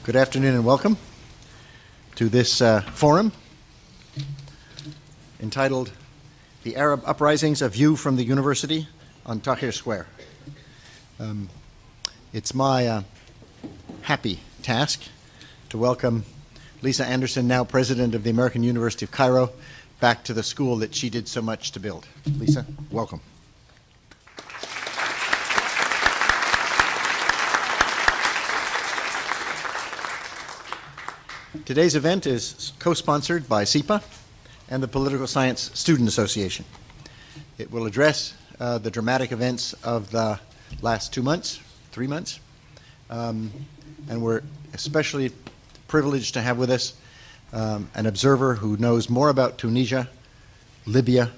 Good afternoon and welcome to this forum entitled The Arab Uprisings, A View from the University on Tahrir Square. It's my happy task to welcome Lisa Anderson, now president of the American University of Cairo, back to the school that she did so much to build. Lisa, welcome. Today's event is co-sponsored by SIPA and the Political Science Student Association. It will address the dramatic events of the last 2 months, 3 months, and we're especially privileged to have with us an observer who knows more about Tunisia, Libya,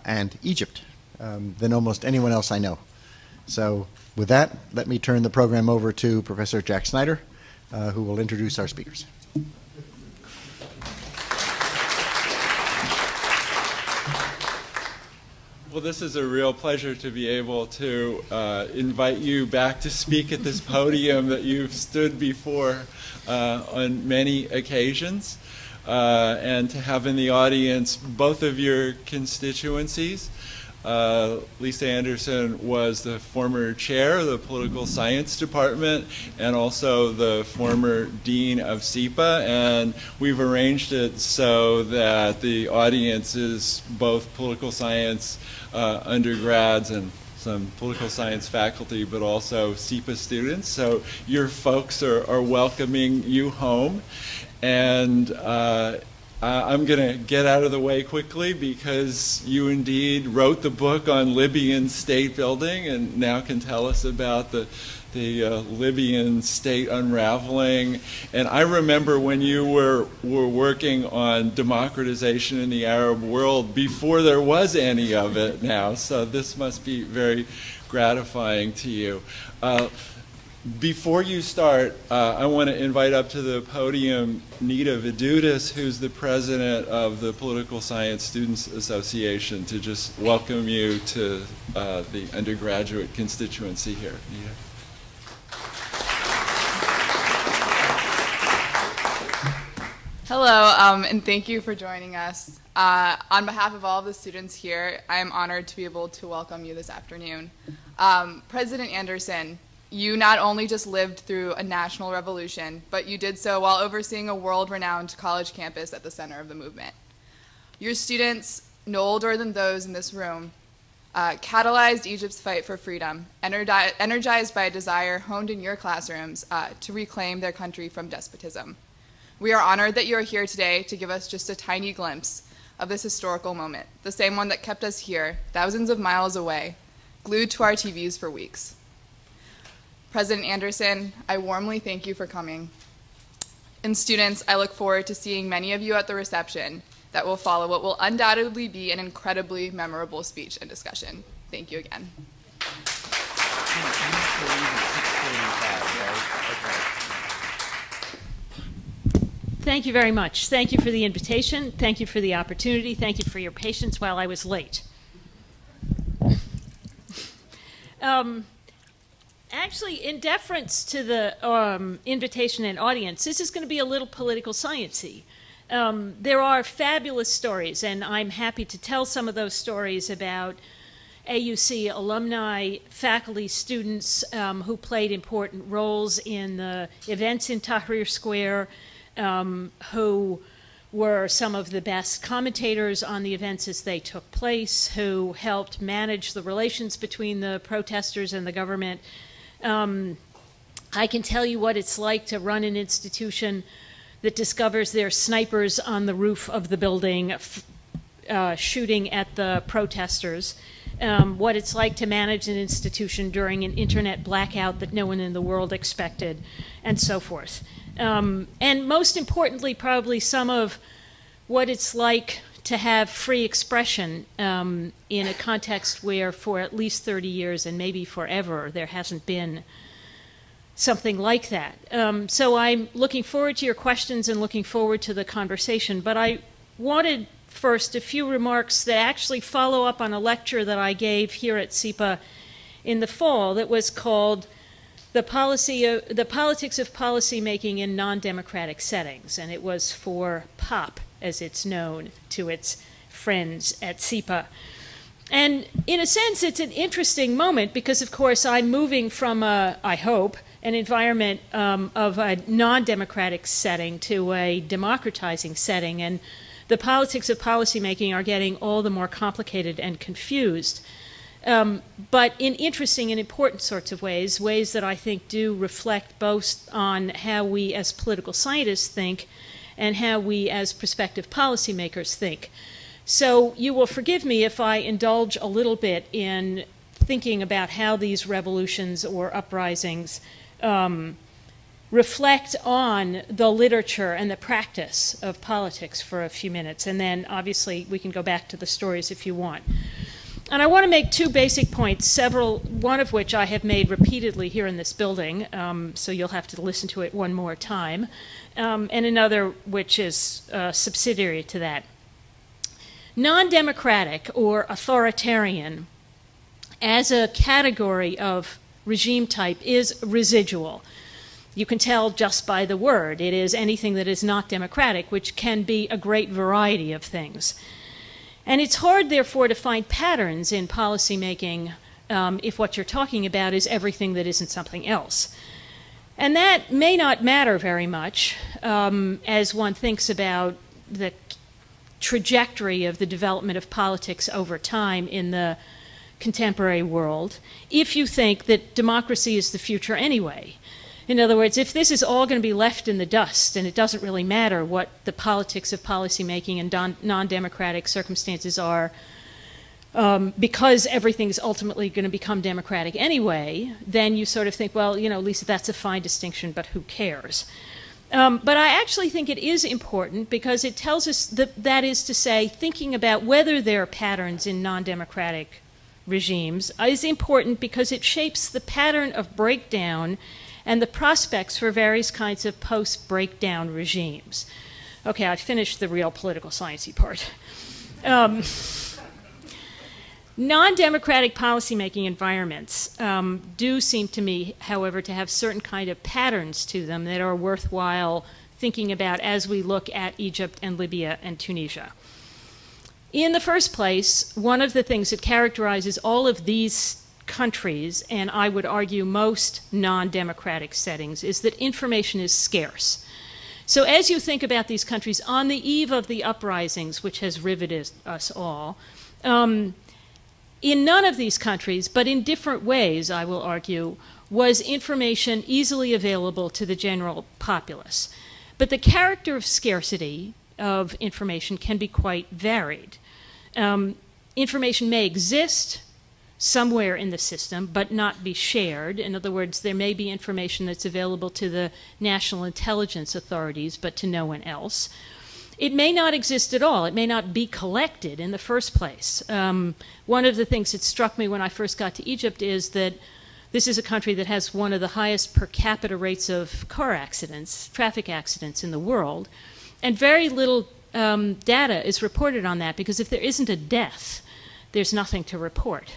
and Egypt than almost anyone else I know. So with that, let me turn the program over to Professor Jack Snyder, who will introduce our speakers. Well, this is a real pleasure to be able to invite you back to speak at this podium that you've stood before on many occasions, and to have in the audience both of your constituencies. Lisa Anderson was the former chair of the Political Science Department and also the former dean of SIPA, and we've arranged it so that the audience is both political science undergrads and some political science faculty, but also SIPA students. So your folks are welcoming you home. And I'm going to get out of the way quickly because you indeed wrote the book on Libyan state building and now can tell us about the Libyan state unraveling. And I remember when you were working on democratization in the Arab world before there was any of it now. So this must be very gratifying to you. Before you start, I want to invite up to the podium Nita Vidutis, who's the president of the Political Science Students Association, to just welcome you to the undergraduate constituency here. Nita. Hello, and thank you for joining us. On behalf of all of the students here, I am honored to be able to welcome you this afternoon. President Anderson, you not only just lived through a national revolution, but you did so while overseeing a world-renowned college campus at the center of the movement. Your students, no older than those in this room, catalyzed Egypt's fight for freedom, energized by a desire honed in your classrooms to reclaim their country from despotism. We are honored that you are here today to give us just a tiny glimpse of this historical moment, the same one that kept us here, thousands of miles away, glued to our TVs for weeks. President Anderson, I warmly thank you for coming. And students, I look forward to seeing many of you at the reception that will follow what will undoubtedly be an incredibly memorable speech and discussion. Thank you again. Thank you very much. Thank you for the invitation. Thank you for the opportunity. Thank you for your patience while I was late. Actually, in deference to the invitation and audience, this is going to be a little political science-y. There are fabulous stories, and I'm happy to tell some of those stories about AUC alumni, faculty, students who played important roles in the events in Tahrir Square, who were some of the best commentators on the events as they took place, who helped manage the relations between the protesters and the government. I can tell you what it's like to run an institution that discovers there are snipers on the roof of the building shooting at the protesters, what it's like to manage an institution during an internet blackout that no one in the world expected, and so forth. And most importantly, probably some of what it's like to have free expression in a context where for at least 30 years and maybe forever there hasn't been something like that. So I'm looking forward to your questions and looking forward to the conversation, but I wanted first a few remarks that actually follow up on a lecture that I gave here at SIPA in the fall that was called the politics of policymaking in non-democratic settings, and it was for POP, as it's known to its friends at SIPA. And in a sense, it's an interesting moment because, of course, I'm moving from, I hope, an environment of a non-democratic setting to a democratizing setting, and the politics of policymaking are getting all the more complicated and confused. But in interesting and important sorts of ways, ways that I think do reflect both on how we as political scientists think and how we as prospective policymakers think. So you will forgive me if I indulge a little bit in thinking about how these revolutions or uprisings reflect on the literature and the practice of politics for a few minutes, and then obviously we can go back to the stories if you want. And I want to make two basic points, one of which I have made repeatedly here in this building, so you'll have to listen to it one more time, and another which is subsidiary to that. Non-democratic or authoritarian as a category of regime type is residual. You can tell just by the word. It is anything that is not democratic, which can be a great variety of things. And it's hard, therefore, to find patterns in policymaking if what you're talking about is everything that isn't something else. And that may not matter very much as one thinks about the trajectory of the development of politics over time in the contemporary world, if you think that democracy is the future anyway. In other words, if this is all going to be left in the dust and it doesn't really matter what the politics of policymaking and non-democratic circumstances are, because everything's ultimately going to become democratic anyway, then you sort of think, well, you know, at least that's a fine distinction, but who cares? But I actually think it is important because it tells us that is to say, thinking about whether there are patterns in non-democratic regimes is important because it shapes the pattern of breakdown and the prospects for various kinds of post-breakdown regimes. Okay, I finished the real political sciencey part. Non-democratic policymaking environments do seem to me, however, to have certain kind of patterns to them that are worthwhile thinking about as we look at Egypt and Libya and Tunisia. In the first place, one of the things that characterizes all of these countries, and I would argue most non-democratic settings, is that information is scarce. So as you think about these countries on the eve of the uprisings, which has riveted us all, in none of these countries, but in different ways, I will argue, was information easily available to the general populace. But the character of scarcity of information can be quite varied. Information may exist somewhere in the system, but not be shared. In other words, there may be information that's available to the national intelligence authorities, but to no one else. It may not exist at all. It may not be collected in the first place. One of the things that struck me when I first got to Egypt is that this is a country that has one of the highest per capita rates of car accidents, traffic accidents in the world, and very little data is reported on that because if there isn't a death, there's nothing to report.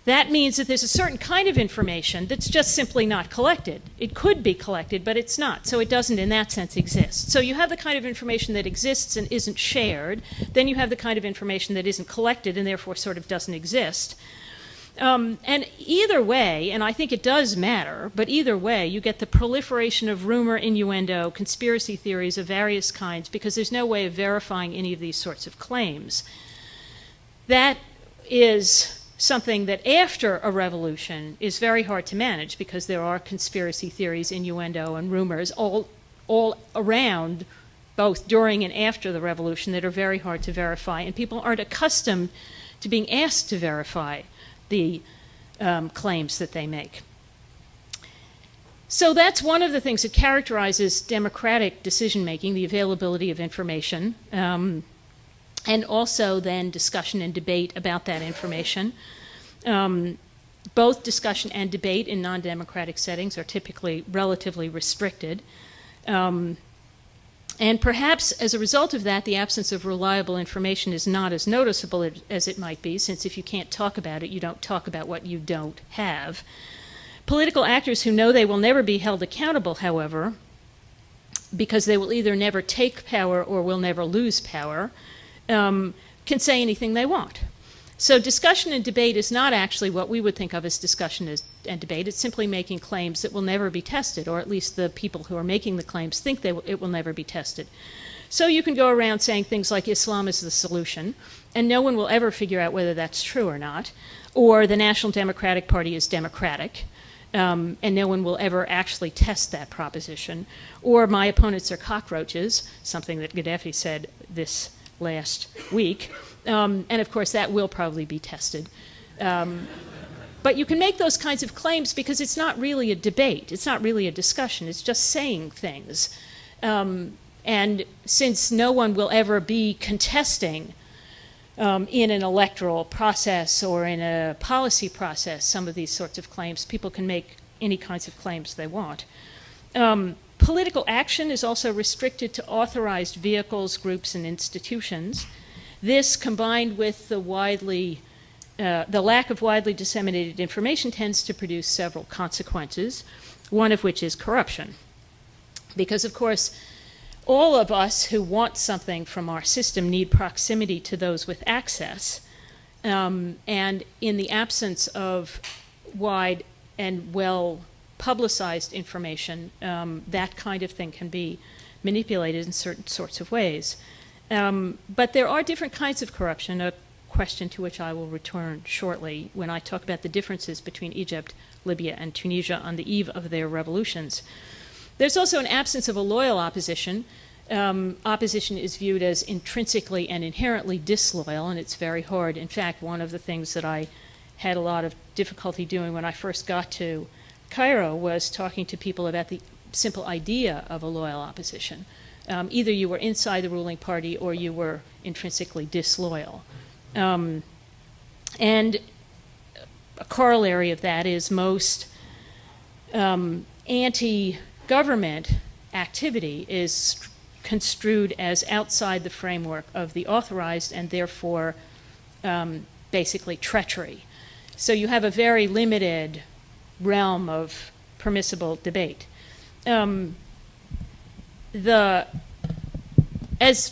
That means that there's a certain kind of information that's just simply not collected. It could be collected, but it's not. So it doesn't, in that sense, exist. So you have the kind of information that exists and isn't shared. Then you have the kind of information that isn't collected and therefore sort of doesn't exist. And either way, and I think it does matter, but either way, you get the proliferation of rumor, innuendo, conspiracy theories of various kinds because there's no way of verifying any of these sorts of claims. That is something that after a revolution is very hard to manage because there are conspiracy theories, innuendo, and rumors all around, both during and after the revolution, that are very hard to verify, and people aren't accustomed to being asked to verify the claims that they make. So that's one of the things that characterizes democratic decision-making, the availability of information, and also then discussion and debate about that information. Both discussion and debate in non-democratic settings are typically relatively restricted. And perhaps as a result of that, the absence of reliable information is not as noticeable as it might be, since if you can't talk about it, you don't talk about what you don't have. Political actors who know they will never be held accountable, however, because they will either never take power or will never lose power, can say anything they want. So discussion and debate is not actually what we would think of as discussion and debate. It's simply making claims that will never be tested, or at least the people who are making the claims think it will never be tested. So you can go around saying things like Islam is the solution, and no one will ever figure out whether that's true or not, or the National Democratic Party is democratic, and no one will ever actually test that proposition, or my opponents are cockroaches, something that Gaddafi said this last week. And of course, that will probably be tested. But you can make those kinds of claims because it's not really a debate. It's not really a discussion. It's just saying things. And since no one will ever be contesting in an electoral process or in a policy process some of these sorts of claims, people can make any kinds of claims they want. Political action is also restricted to authorized vehicles, groups, and institutions. This, combined with the lack of widely disseminated information, tends to produce several consequences, one of which is corruption. Because, of course, all of us who want something from our system need proximity to those with access. And in the absence of wide and well-publicized information, that kind of thing can be manipulated in certain sorts of ways. But there are different kinds of corruption, a question to which I will return shortly when I talk about the differences between Egypt, Libya, and Tunisia on the eve of their revolutions. There's also an absence of a loyal opposition. Opposition is viewed as intrinsically and inherently disloyal, and it's very hard. In fact, one of the things that I had a lot of difficulty doing when I first got to Cairo was talking to people about the simple idea of a loyal opposition. Either you were inside the ruling party or you were intrinsically disloyal. And a corollary of that is most anti-government activity is construed as outside the framework of the authorized and therefore basically treachery. So you have a very limited realm of permissible debate.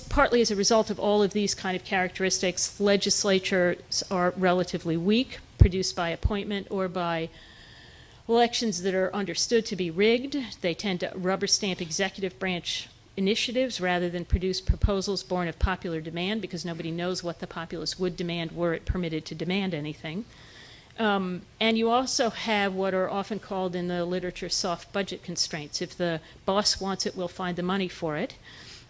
Partly as a result of all of these kind of characteristics, legislatures are relatively weak, produced by appointment or by elections that are understood to be rigged. They tend to rubber stamp executive branch initiatives rather than produce proposals born of popular demand, because nobody knows what the populace would demand were it permitted to demand anything. And you also have what are often called in the literature soft budget constraints. If the boss wants it, we'll find the money for it,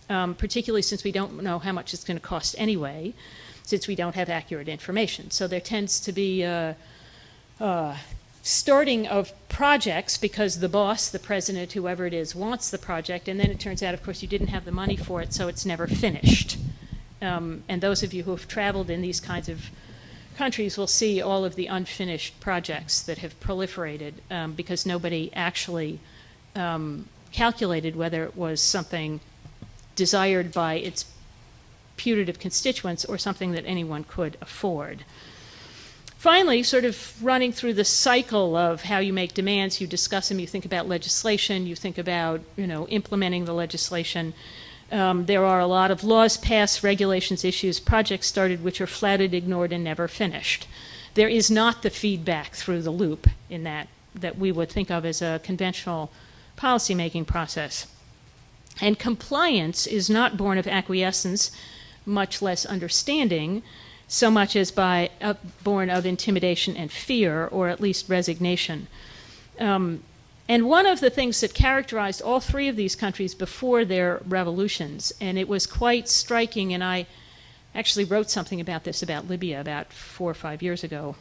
particularly since we don't know how much it's going to cost anyway, since we don't have accurate information. So there tends to be starting of projects because the boss, the president, whoever it is, wants the project, and then it turns out, of course, you didn't have the money for it, so it's never finished. And those of you who have traveled in these kinds of countries will see all of the unfinished projects that have proliferated because nobody actually calculated whether it was something desired by its putative constituents or something that anyone could afford. Finally, sort of running through the cycle of how you make demands, you discuss them, you think about legislation, you think about, implementing the legislation. There are a lot of laws passed, regulations issued, projects started which are flatted, ignored, and never finished. There is not the feedback through the loop in that we would think of as a conventional policymaking process. And compliance is not born of acquiescence, much less understanding, so much as born of intimidation and fear, or at least resignation. And one of the things that characterized all three of these countries before their revolutions, and it was quite striking, and I actually wrote something about this about Libya about 4 or 5 years ago,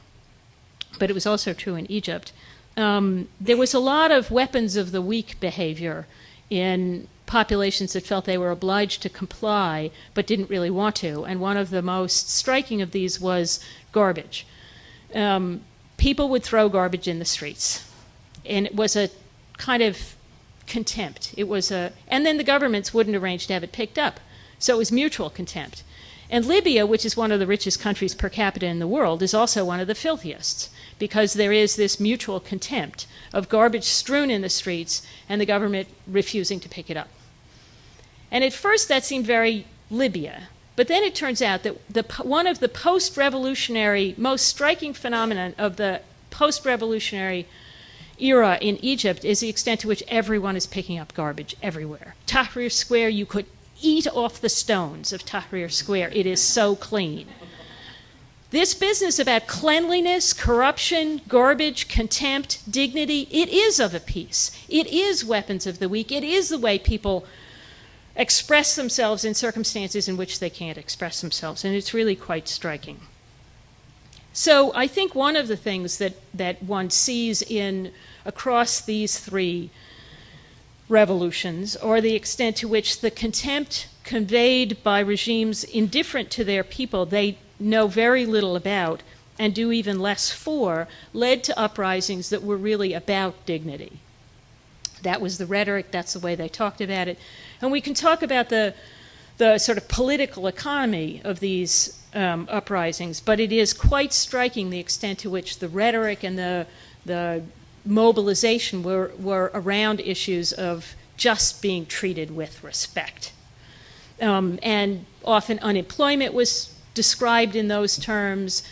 but it was also true in Egypt. There was a lot of weapons of the weak behavior in populations that felt they were obliged to comply but didn't really want to, and one of the most striking of these was garbage. People would throw garbage in the streets, and it was a kind of contempt. And then the governments wouldn't arrange to have it picked up, so it was mutual contempt. And Libya, which is one of the richest countries per capita in the world, is also one of the filthiest, because there is this mutual contempt of garbage strewn in the streets and the government refusing to pick it up. And at first that seemed very Libya. But then it turns out that one of the post-revolutionary, most striking phenomenon of the post-revolutionary era in Egypt is the extent to which everyone is picking up garbage everywhere. Tahrir Square, you could eat off the stones of Tahrir Square. It is so clean. This business about cleanliness, corruption, garbage, contempt, dignity, it is of a piece. It is weapons of the weak. It is the way people express themselves in circumstances in which they can't express themselves, and it's really quite striking. So I think one of the things that one sees across these three revolutions are the extent to which the contempt conveyed by regimes indifferent to their people they know very little about and do even less for led to uprisings that were really about dignity. That was the rhetoric, that's the way they talked about it. And we can talk about the sort of political economy of these uprisings, but it is quite striking the extent to which the rhetoric and the mobilization were around issues of just being treated with respect. And often unemployment was described in those terms,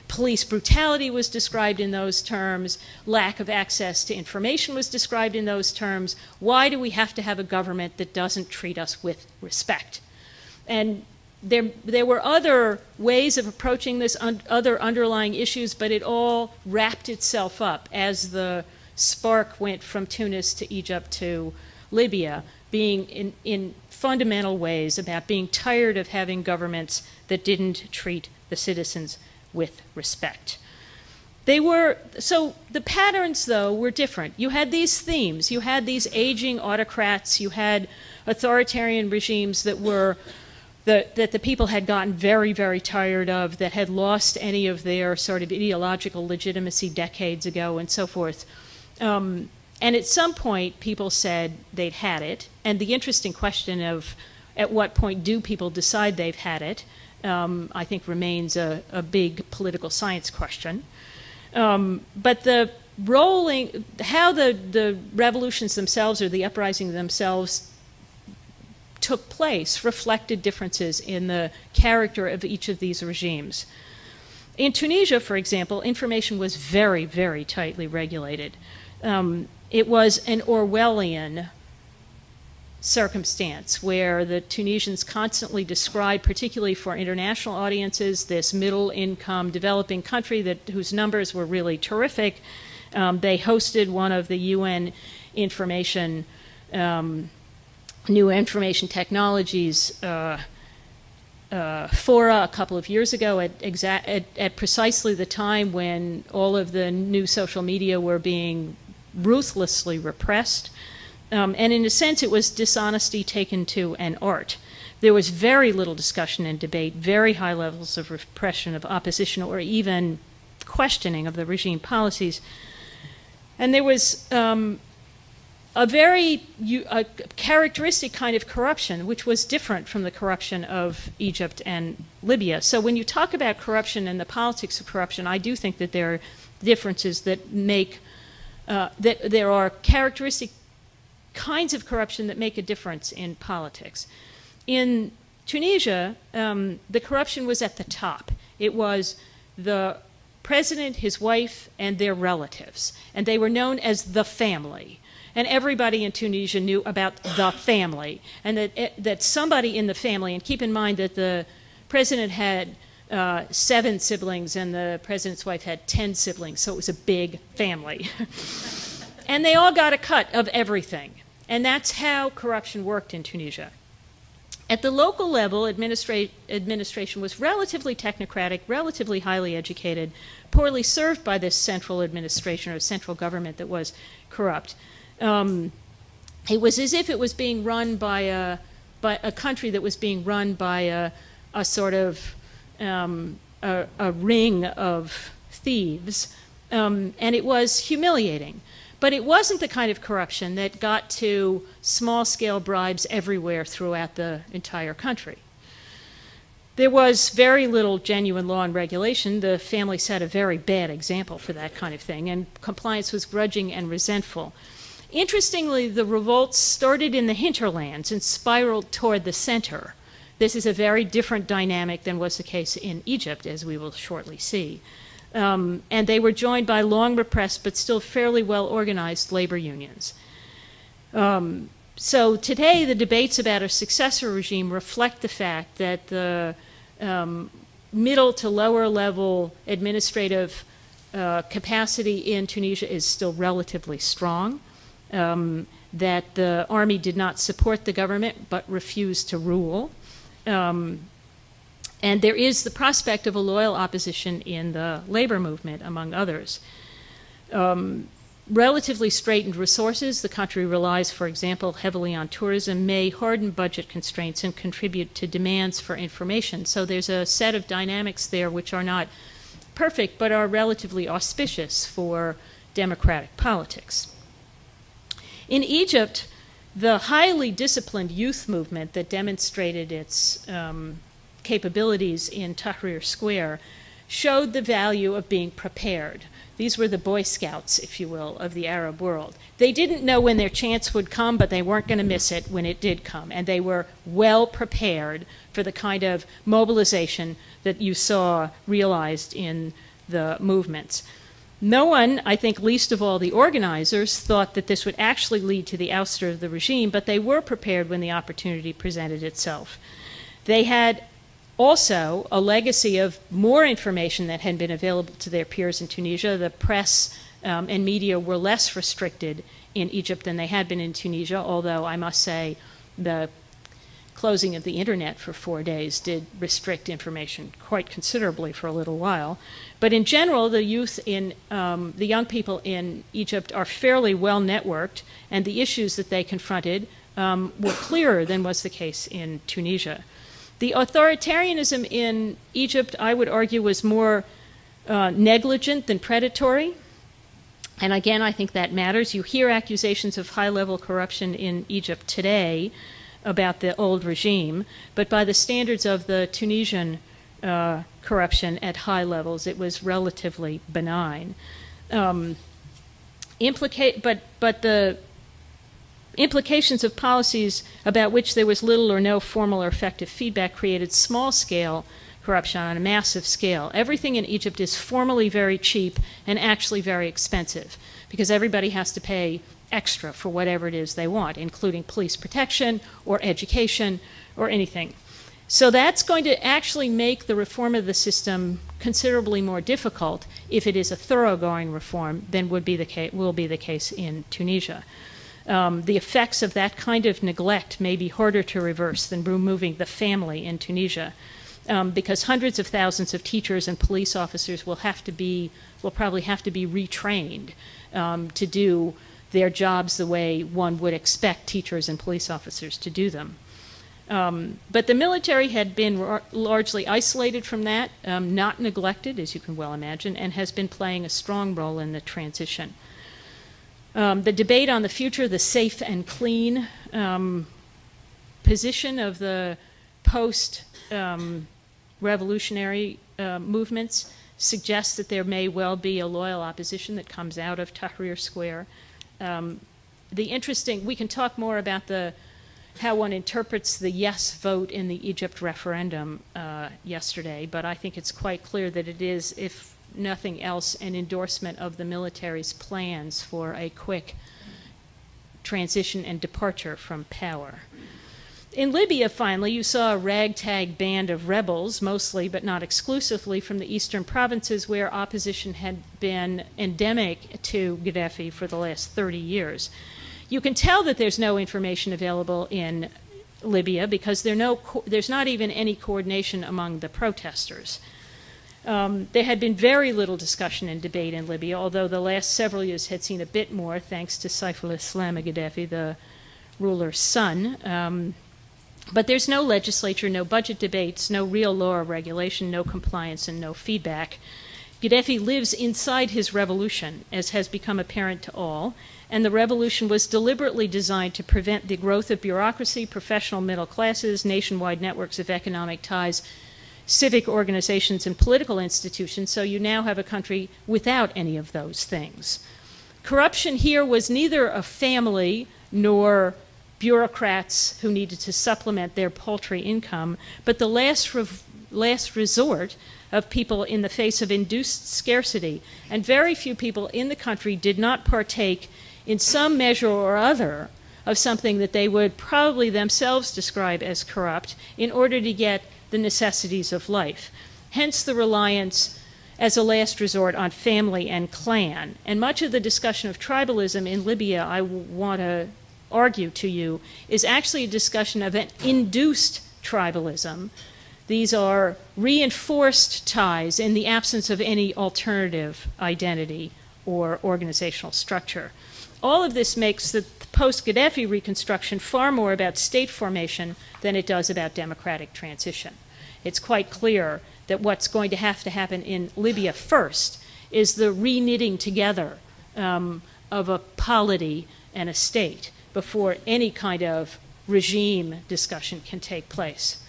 police brutality was described in those terms, lack of access to information was described in those terms. Why do we have to have a government that doesn't treat us with respect? And there were other ways of approaching this, other underlying issues, but it all wrapped itself up as the spark went from Tunis to Egypt to Libya, being in fundamental ways about being tired of having governments that didn't treat the citizens with respect. So the patterns, though, were different. You had these themes. You had these aging autocrats. You had authoritarian regimes that the people had gotten very, very tired of, that had lost any of their sort of ideological legitimacy decades ago and so forth. And at some point, people said they'd had it. And the interesting question of at what point do people decide they've had it, I think remains a big political science question. But how the revolutions themselves or the uprisings themselves took place reflected differences in the character of each of these regimes. In Tunisia, for example, information was very, very tightly regulated. It was an Orwellian circumstance where the Tunisians constantly described, particularly for international audiences, this middle-income developing country whose numbers were really terrific. They hosted one of the UN New Information Technologies fora a couple of years ago at precisely the time when all of the new social media were being ruthlessly repressed. And in a sense, it was dishonesty taken to an art. There was very little discussion and debate, very high levels of repression of opposition or even questioning of the regime policies. And there was a very characteristic kind of corruption, which was different from the corruption of Egypt and Libya. So when you talk about corruption and the politics of corruption, I do think that there are differences that make, that there are characteristic kinds of corruption that make a difference in politics. In Tunisia, the corruption was at the top. It was the president, his wife, and their relatives. And they were known as the family. And everybody in Tunisia knew about the family. And that somebody in the family, and keep in mind that the president had 7 siblings and the president's wife had 10 siblings, so it was a big family. And they all got a cut of everything. And that's how corruption worked in Tunisia. At the local level, administration was relatively technocratic, relatively highly educated, poorly served by this central administration or central government that was corrupt. It was as if it was being run by a country that was being run by a sort of a ring of thieves, and it was humiliating. But it wasn't the kind of corruption that got to small-scale bribes everywhere throughout the entire country. There was very little genuine law and regulation. The family set a very bad example for that kind of thing, and compliance was grudging and resentful. Interestingly, the revolts started in the hinterlands and spiraled toward the center. This is a very different dynamic than was the case in Egypt, as we will shortly see. And they were joined by long repressed but still fairly well organized labor unions. So today, the debates about a successor regime reflect the fact that the middle to lower level administrative capacity in Tunisia is still relatively strong, that the army did not support the government but refused to rule. And there is the prospect of a loyal opposition in the labor movement, among others. Relatively straitened resources, the country relies, for example, heavily on tourism, may harden budget constraints and contribute to demands for information. So there's a set of dynamics there which are not perfect but are relatively auspicious for democratic politics. In Egypt, the highly disciplined youth movement that demonstrated its capabilities in Tahrir Square showed the value of being prepared. These were the Boy Scouts, if you will, of the Arab world. They didn't know when their chance would come, but they weren't going to miss it when it did come. And they were well prepared for the kind of mobilization that you saw realized in the movements. No one, I think least of all the organizers, thought that this would actually lead to the ouster of the regime, but they were prepared when the opportunity presented itself. They had also a legacy of more information that had been available to their peers in Tunisia. The press and media were less restricted in Egypt than they had been in Tunisia, although I must say the closing of the internet for 4 days did restrict information quite considerably for a little while. But in general, the youth in the young people in Egypt are fairly well networked, and the issues that they confronted were clearer than was the case in Tunisia. The authoritarianism in Egypt, I would argue, was more negligent than predatory. And again, I think that matters. You hear accusations of high-level corruption in Egypt today about the old regime, but by the standards of the Tunisian corruption at high levels, it was relatively benign. But the implications of policies about which there was little or no formal or effective feedback created small-scale corruption on a massive scale. Everything in Egypt is formally very cheap and actually very expensive because everybody has to pay extra for whatever it is they want, including police protection or education or anything. So that's going to actually make the reform of the system considerably more difficult if it is a thoroughgoing reform than will be the case in Tunisia. The effects of that kind of neglect may be harder to reverse than removing the family in Tunisia, because hundreds of thousands of teachers and police officers will probably have to be retrained to do their jobs the way one would expect teachers and police officers to do them. But the military had been largely isolated from that, not neglected, as you can well imagine, and has been playing a strong role in the transition. The debate on the future, the safe and clean position of the post-revolutionary movements suggests that there may well be a loyal opposition that comes out of Tahrir Square. We can talk more about how one interprets the yes vote in the Egypt referendum yesterday, but I think it's quite clear that it is, if nothing else, an endorsement of the military's plans for a quick transition and departure from power. In Libya, finally, you saw a ragtag band of rebels, mostly but not exclusively from the eastern provinces where opposition had been endemic to Gaddafi for the last 30 years. You can tell that there's no information available in Libya because there's not even any coordination among the protesters. There had been very little discussion and debate in Libya, although the last several years had seen a bit more thanks to Saif al-Islam Gaddafi, the ruler's son. But there's no legislature, no budget debates, no real law or regulation, no compliance, and no feedback. Gaddafi lives inside his revolution, as has become apparent to all, and the revolution was deliberately designed to prevent the growth of bureaucracy, professional middle classes, nationwide networks of economic ties, civic organizations and political institutions, so you now have a country without any of those things. Corruption here was neither a family nor bureaucrats who needed to supplement their paltry income, but the last resort of people in the face of induced scarcity. And very few people in the country did not partake in some measure or other of something that they would probably themselves describe as corrupt in order to get the necessities of life. Hence the reliance as a last resort on family and clan. And much of the discussion of tribalism in Libya, I want to argue to you, is actually a discussion of an induced tribalism. These are reinforced ties in the absence of any alternative identity or organizational structure. All of this makes the post-Gaddafi reconstruction far more about state formation than it does about democratic transition. It's quite clear that what's going to happen in Libya first is the reknitting together of a polity and a state before any kind of regime discussion can take place.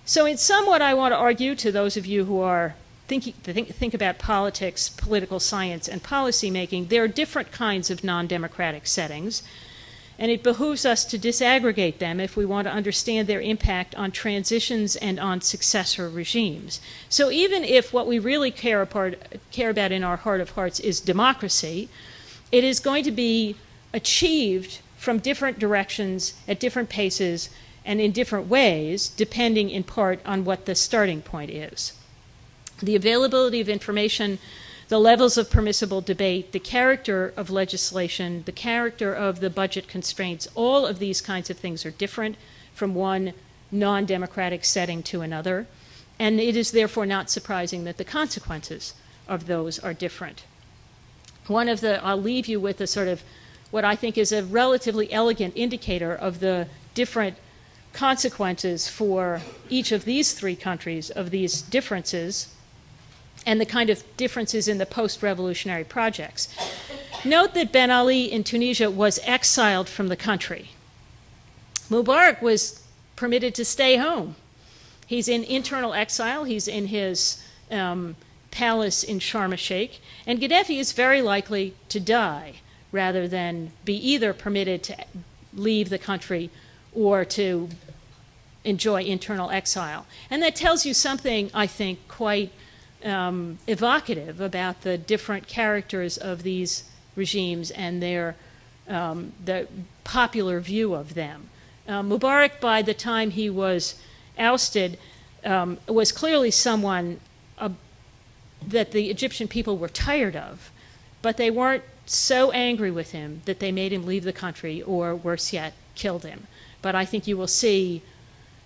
So in sum, what I want to argue to those of you who are think about politics, political science, and policy making, there are different kinds of non-democratic settings, and it behooves us to disaggregate them if we want to understand their impact on transitions and on successor regimes. So even if what we really care about in our heart of hearts is democracy, it is going to be achieved from different directions, at different paces, and in different ways, depending in part on what the starting point is. The availability of information, the levels of permissible debate, the character of legislation, the character of the budget constraints, all of these kinds of things are different from one non-democratic setting to another, and it is therefore not surprising that the consequences of those are different. I'll leave you with a sort of what I think is a relatively elegant indicator of the different consequences for each of these three countries of these differences and the kind of differences in the post-revolutionary projects. Note that Ben Ali in Tunisia was exiled from the country. Mubarak was permitted to stay home. He's in internal exile. He's in his palace in Sharm el Sheikh. And Gaddafi is very likely to die rather than be either permitted to leave the country or to enjoy internal exile. And that tells you something, I think, quite evocative about the different characters of these regimes and their the popular view of them. Mubarak, by the time he was ousted, was clearly someone that the Egyptian people were tired of, but they weren't so angry with him that they made him leave the country, or worse yet, killed him. But I think you will see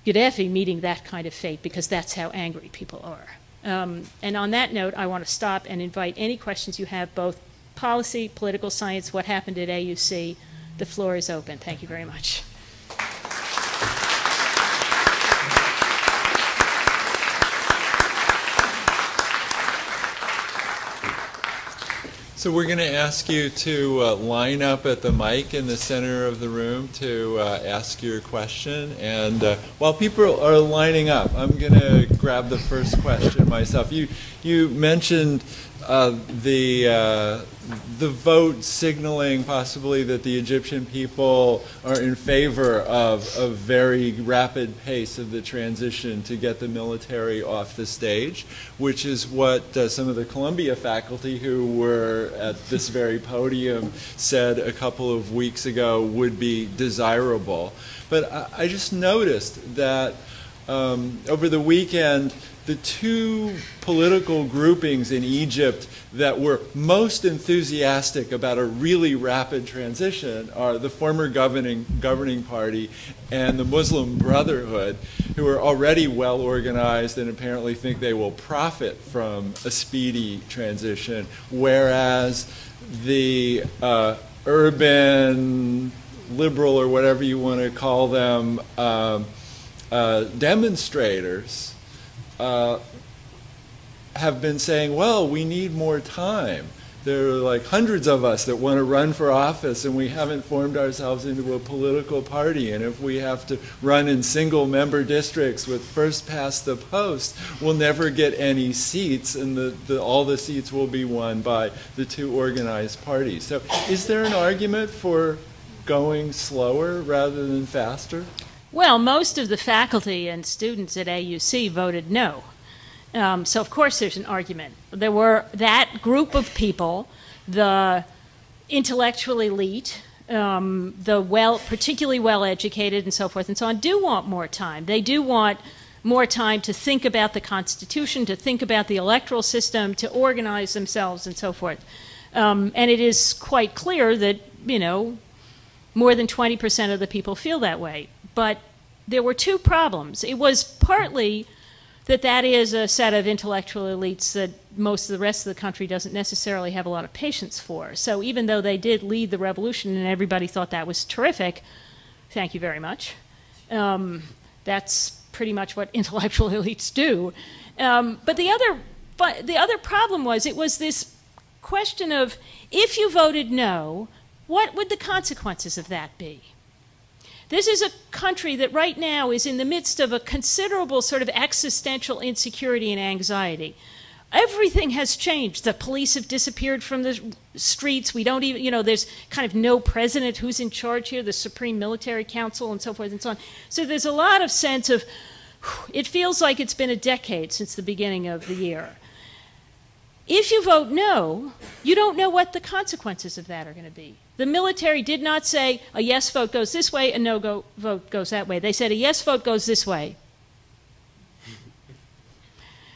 Gaddafi meeting that kind of fate, because that's how angry people are. And on that note, I want to stop and invite any questions you have, both policy, political science, what happened at AUC. The floor is open. Thank you very much. So we're going to ask you to line up at the mic in the center of the room to ask your question. And while people are lining up, I'm going to grab the first question myself. You mentioned the vote signaling possibly that the Egyptian people are in favor of a very rapid pace of the transition to get the military off the stage, which is what some of the Columbia faculty who were at this very podium said a couple of weeks ago would be desirable. But I just noticed that over the weekend, the two political groupings in Egypt that were most enthusiastic about a really rapid transition are the former governing party and the Muslim Brotherhood, who are already well organized and apparently think they will profit from a speedy transition, whereas the urban liberal, or whatever you want to call them, demonstrators have been saying, well, we need more time. there are like hundreds of us that want to run for office, and we haven't formed ourselves into a political party. And if we have to run in single-member districts with first past the post, we'll never get any seats, and all the seats will be won by the two organized parties. So is there an argument for going slower rather than faster? Well, most of the faculty and students at AUC voted no. So of course there's an argument. There were that group of people, the intellectual elite, particularly well-educated and so forth and so on, do want more time. They do want more time to think about the Constitution, to think about the electoral system, to organize themselves and so forth. And it is quite clear that, you know, more than 20% of the people feel that way. But there were two problems. It was partly that is a set of intellectual elites that most of the rest of the country doesn't necessarily have a lot of patience for. So even though they did lead the revolution and everybody thought that was terrific, thank you very much, that's pretty much what intellectual elites do. But the other problem was, it was this question of, if you voted no, what would the consequences of that be? This is a country that right now is in the midst of a considerable sort of existential insecurity and anxiety. Everything has changed. The police have disappeared from the streets. We don't even, you know, there's kind of no president who's in charge here, the Supreme Military Council and so forth and so on. So there's a lot of sense of, it feels like it's been a decade since the beginning of the year. If you vote no, you don't know what the consequences of that are going to be. The military did not say a yes vote goes this way, a no vote goes that way. They said a yes vote goes this way.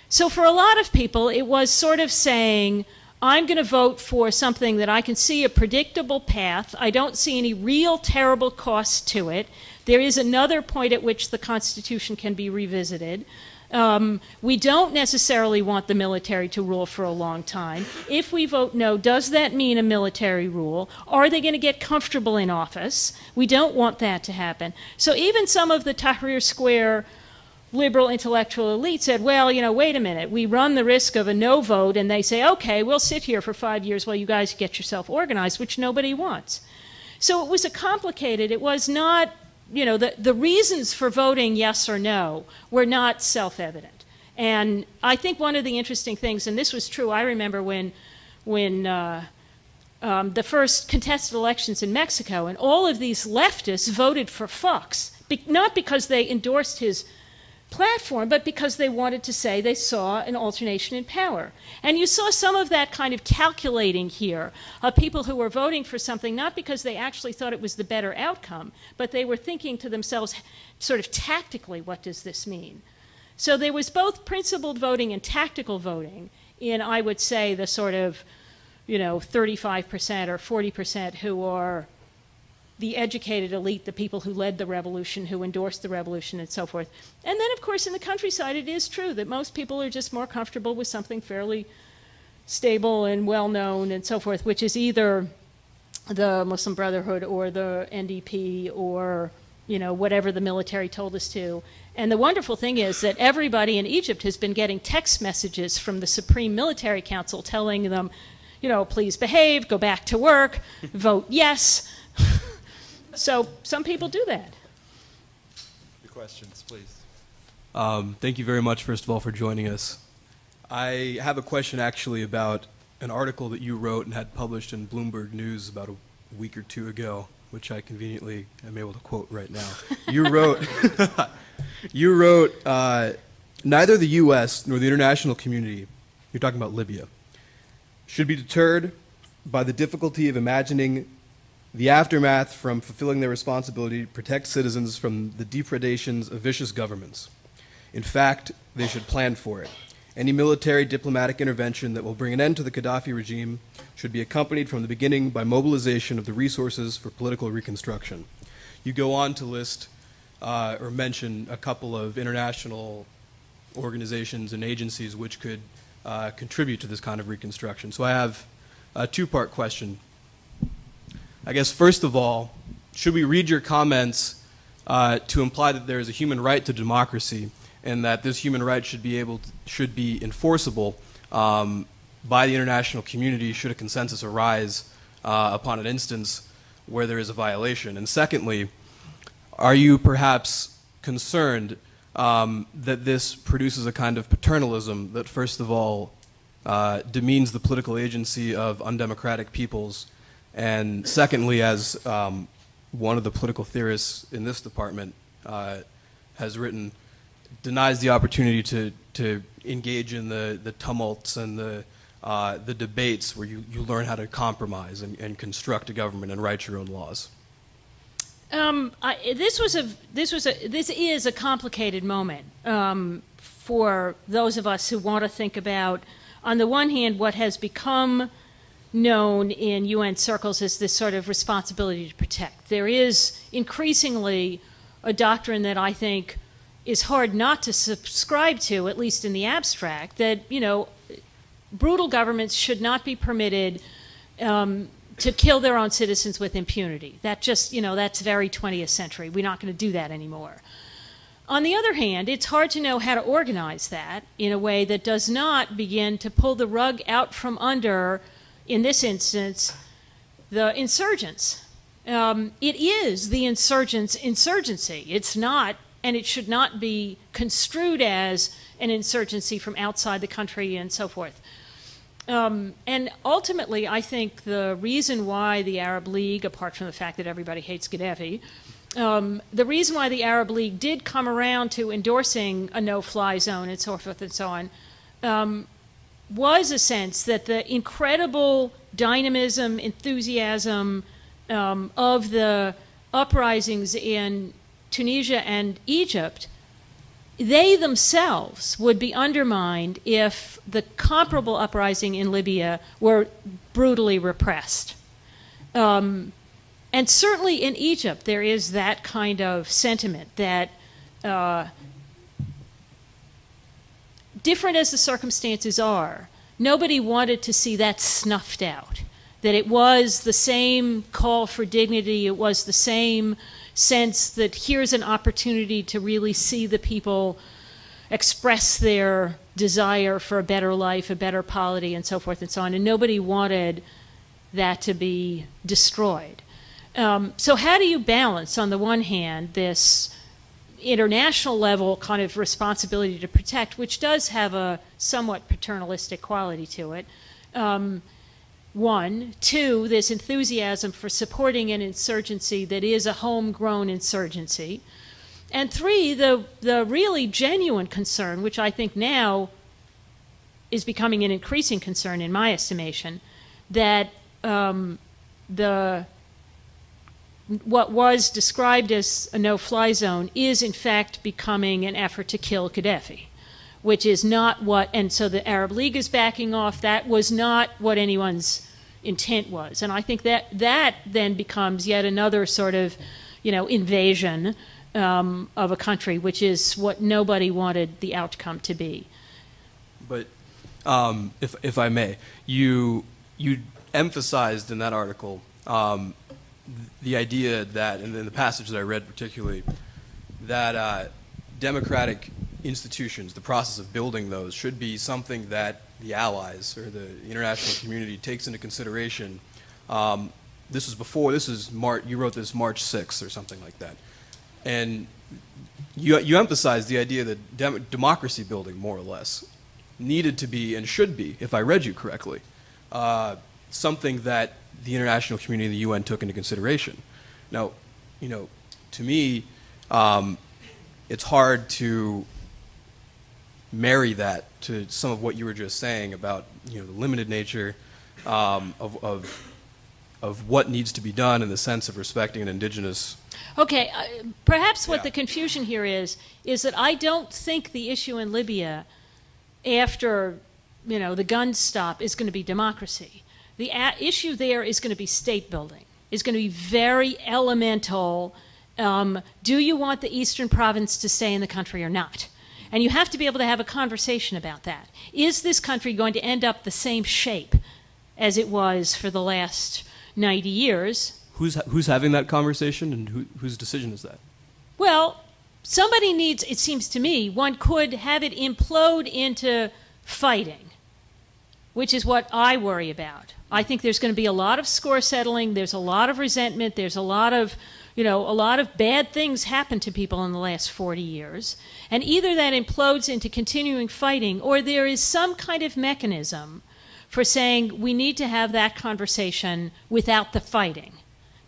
So for a lot of people, it was sort of saying, I'm going to vote for something that I can see a predictable path. I don't see any real terrible costs to it. There is another point at which the Constitution can be revisited. We don't necessarily want the military to rule for a long time. If we vote no, does that mean a military rule? Are they going to get comfortable in office? We don't want that to happen. So even some of the Tahrir Square liberal intellectual elite said, well, you know, wait a minute. We run the risk of a no vote, and they say, okay, we'll sit here for 5 years while you guys get yourself organized, which nobody wants. So it was it was not, you know, the reasons for voting yes or no were not self-evident. And I think one of the interesting things, and this was true, I remember when the first contested elections in Mexico, and all of these leftists voted for Fox, not because they endorsed his platform, but because they wanted to say they saw an alternation in power. And you saw some of that kind of calculating here of people who were voting for something not because they actually thought it was the better outcome, but they were thinking to themselves sort of tactically, what does this mean? So there was both principled voting and tactical voting in, I would say, the sort of, you know, 35% or 40% who are the educated elite, the people who led the revolution, who endorsed the revolution, and so forth. And then, of course, in the countryside, it is true that most people are just more comfortable with something fairly stable and well-known and so forth, which is either the Muslim Brotherhood or the NDP or, you know, whatever the military told us to. And the wonderful thing is that everybody in Egypt has been getting text messages from the Supreme Military Council telling them, you know, please behave, go back to work, vote yes. So some people do that. The questions, please. Thank you very much, first of all, for joining us. I have a question actually about an article that you wrote and had published in Bloomberg News about a week or two ago, which I conveniently am able to quote right now. You wrote, neither the U.S. nor the international community, you're talking about Libya, should be deterred by the difficulty of imagining the aftermath from fulfilling their responsibility to protect citizens from the depredations of vicious governments. In fact, they should plan for it. Any military diplomatic intervention that will bring an end to the Gaddafi regime should be accompanied from the beginning by mobilization of the resources for political reconstruction. You go on to list or mention a couple of international organizations and agencies which could contribute to this kind of reconstruction. So I have a two-part question. I guess, first of all, should we read your comments to imply that there is a human right to democracy and that this human right should be enforceable by the international community should a consensus arise upon an instance where there is a violation? And secondly, are you perhaps concerned that this produces a kind of paternalism that, first of all, demeans the political agency of undemocratic peoples, and secondly, as one of the political theorists in this department has written, denies the opportunity to engage in the tumults and the debates where you learn how to compromise and construct a government and write your own laws? This is a complicated moment for those of us who want to think about, on the one hand, what has become known in UN circles as this sort of responsibility to protect. There is increasingly a doctrine that I think is hard not to subscribe to, at least in the abstract, that, you know, brutal governments should not be permitted to kill their own citizens with impunity. That just, you know, that's very 20th century. We're not going to do that anymore. On the other hand, it's hard to know how to organize that in a way that does not begin to pull the rug out from under, in this instance, the insurgents. It is the insurgents' insurgency. It's not, and it should not be construed as an insurgency from outside the country and so forth. And ultimately, I think the reason why the Arab League, apart from the fact that everybody hates Gaddafi, the reason why the Arab League did come around to endorsing a no-fly zone and so forth and so on, was a sense that the incredible dynamism, enthusiasm of the uprisings in Tunisia and Egypt, they themselves would be undermined if the comparable uprising in Libya were brutally repressed. And certainly in Egypt, there is that kind of sentiment that, different as the circumstances are, nobody wanted to see that snuffed out. That it was the same call for dignity, it was the same sense that here's an opportunity to really see the people express their desire for a better life, a better polity, and so forth and so on. And nobody wanted that to be destroyed. So how do you balance, on the one hand, this international level kind of responsibility to protect, which does have a somewhat paternalistic quality to it, one. Two, this enthusiasm for supporting an insurgency that is a homegrown insurgency. And three, the really genuine concern, which I think now is becoming an increasing concern in my estimation, that what was described as a no-fly zone is in fact becoming an effort to kill Gaddafi, which is not what, and so the Arab League is backing off. That was not what anyone's intent was. And I think that then becomes yet another sort of, you know, invasion of a country, which is what nobody wanted the outcome to be. But if I may, you emphasized in that article the idea that, and in the passage that I read particularly, that democratic institutions, the process of building those, should be something that the allies or the international community takes into consideration. This is March, you wrote this March 6th or something like that. And you emphasized the idea that democracy building, more or less, needed to be and should be, if I read you correctly, something that the international community and the UN took into consideration. Now, you know, to me, it's hard to marry that to some of what you were just saying about, you know, the limited nature of what needs to be done in the sense of respecting an indigenous. Okay, perhaps what the confusion here is that I don't think the issue in Libya, after, you know, the guns stop, is going to be democracy. The issue there is going to be state building. It's going to be very elemental. Do you want the eastern province to stay in the country or not? And you have to be able to have a conversation about that. Is this country going to end up the same shape as it was for the last 90 years? Who's having that conversation, and whose decision is that? Well, somebody needs, it seems to me, one could have it implode into fighting. which is what I worry about. I think there's going to be a lot of score settling, there's a lot of resentment, there's a lot of bad things happen to people in the last 40 years. And either that implodes into continuing fighting, or there is some kind of mechanism for saying we need to have that conversation without the fighting,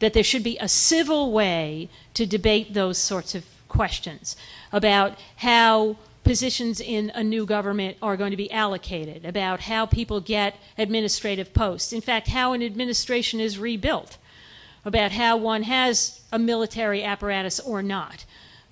that there should be a civil way to debate those sorts of questions about how positions in a new government are going to be allocated, about how people get administrative posts, in fact, how an administration is rebuilt, about how one has a military apparatus or not,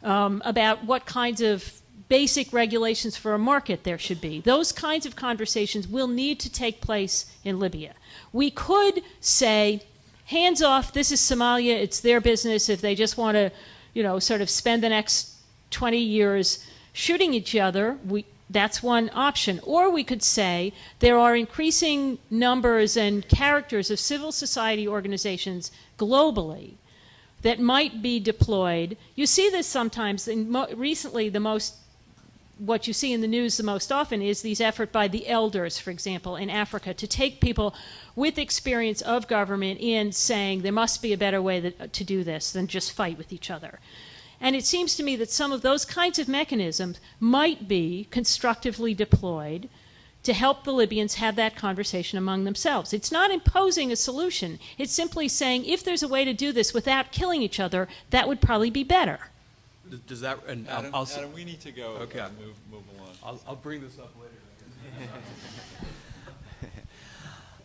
about what kinds of basic regulations for a market there should be. Those kinds of conversations will need to take place in Libya. We could say, hands off, this is Somalia, it's their business. If they just want to, sort of spend the next 20 years shooting each other, that's one option. Or we could say there are increasing numbers and characters of civil society organizations globally that might be deployed. You see this sometimes. Recently, what you see in the news the most often is these efforts by the elders, for example, in Africa, to take people with experience of government in saying there must be a better way to do this than just fight with each other. And it seems to me that some of those kinds of mechanisms might be constructively deployed to help the Libyans have that conversation among themselves. It's not imposing a solution. It's simply saying if there's a way to do this without killing each other, that would probably be better. Does that? And Adam, I'll Adam, we need to go. Okay. Move along. I'll bring this up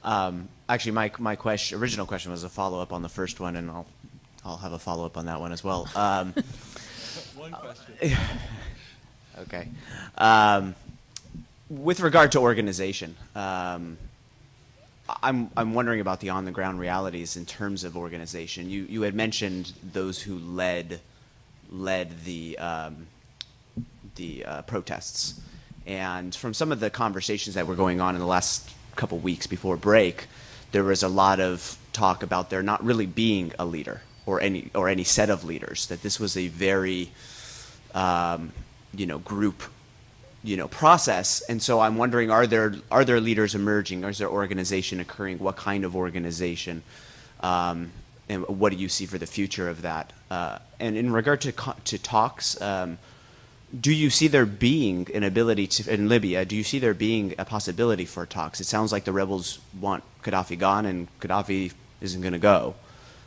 later. Actually, my original question was a follow-up on the first one, and I'll have a follow-up on that one as well. One question. Okay. With regard to organization, I'm wondering about the on-the-ground realities in terms of organization. You had mentioned those who led the protests, and from some of the conversations that were going on in the last couple weeks before break, there was a lot of talk about there not really being a leader or any set of leaders. That this was a very group process. And so I'm wondering, are there leaders emerging? Is there organization occurring? What kind of organization? And what do you see for the future of that? And in regard to talks, do you see there being an ability to, in Libya, do you see there being a possibility for talks? It sounds like the rebels want Gaddafi gone and Gaddafi isn't going to go.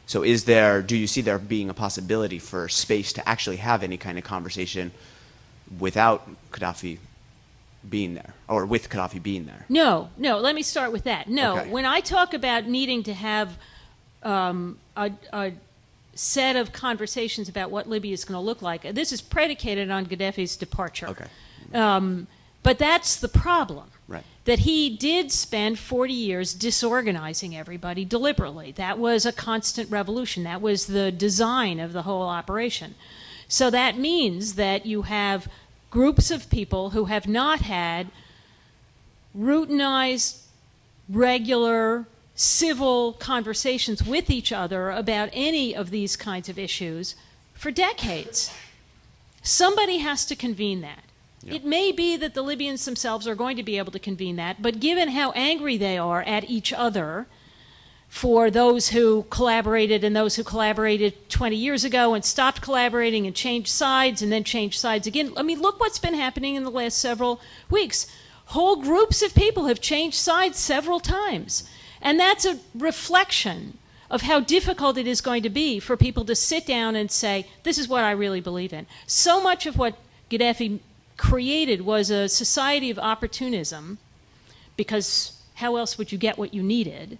So do you see there being a possibility for space to actually have any kind of conversation without Gaddafi being there, or with Gaddafi being there? No, let me start with that. No, Okay. When I talk about needing to have a set of conversations about what Libya is going to look like, this is predicated on Gaddafi's departure. Okay. But that's the problem. Right. That he did spend 40 years disorganizing everybody deliberately. That was a constant revolution. That was the design of the whole operation. So that means that you have groups of people who have not had routinized, regular, civil conversations with each other about any of these kinds of issues for decades. Somebody has to convene that. Yep. It may be that the Libyans themselves are going to be able to convene that, but given how angry they are at each other for those who collaborated and those who collaborated 20 years ago and stopped collaborating and changed sides and then changed sides again. I mean, look what's been happening in the last several weeks. Whole groups of people have changed sides several times. And that's a reflection of how difficult it is going to be for people to sit down and say, this is what I really believe in. So much of what Gaddafi created was a society of opportunism, because how else would you get what you needed,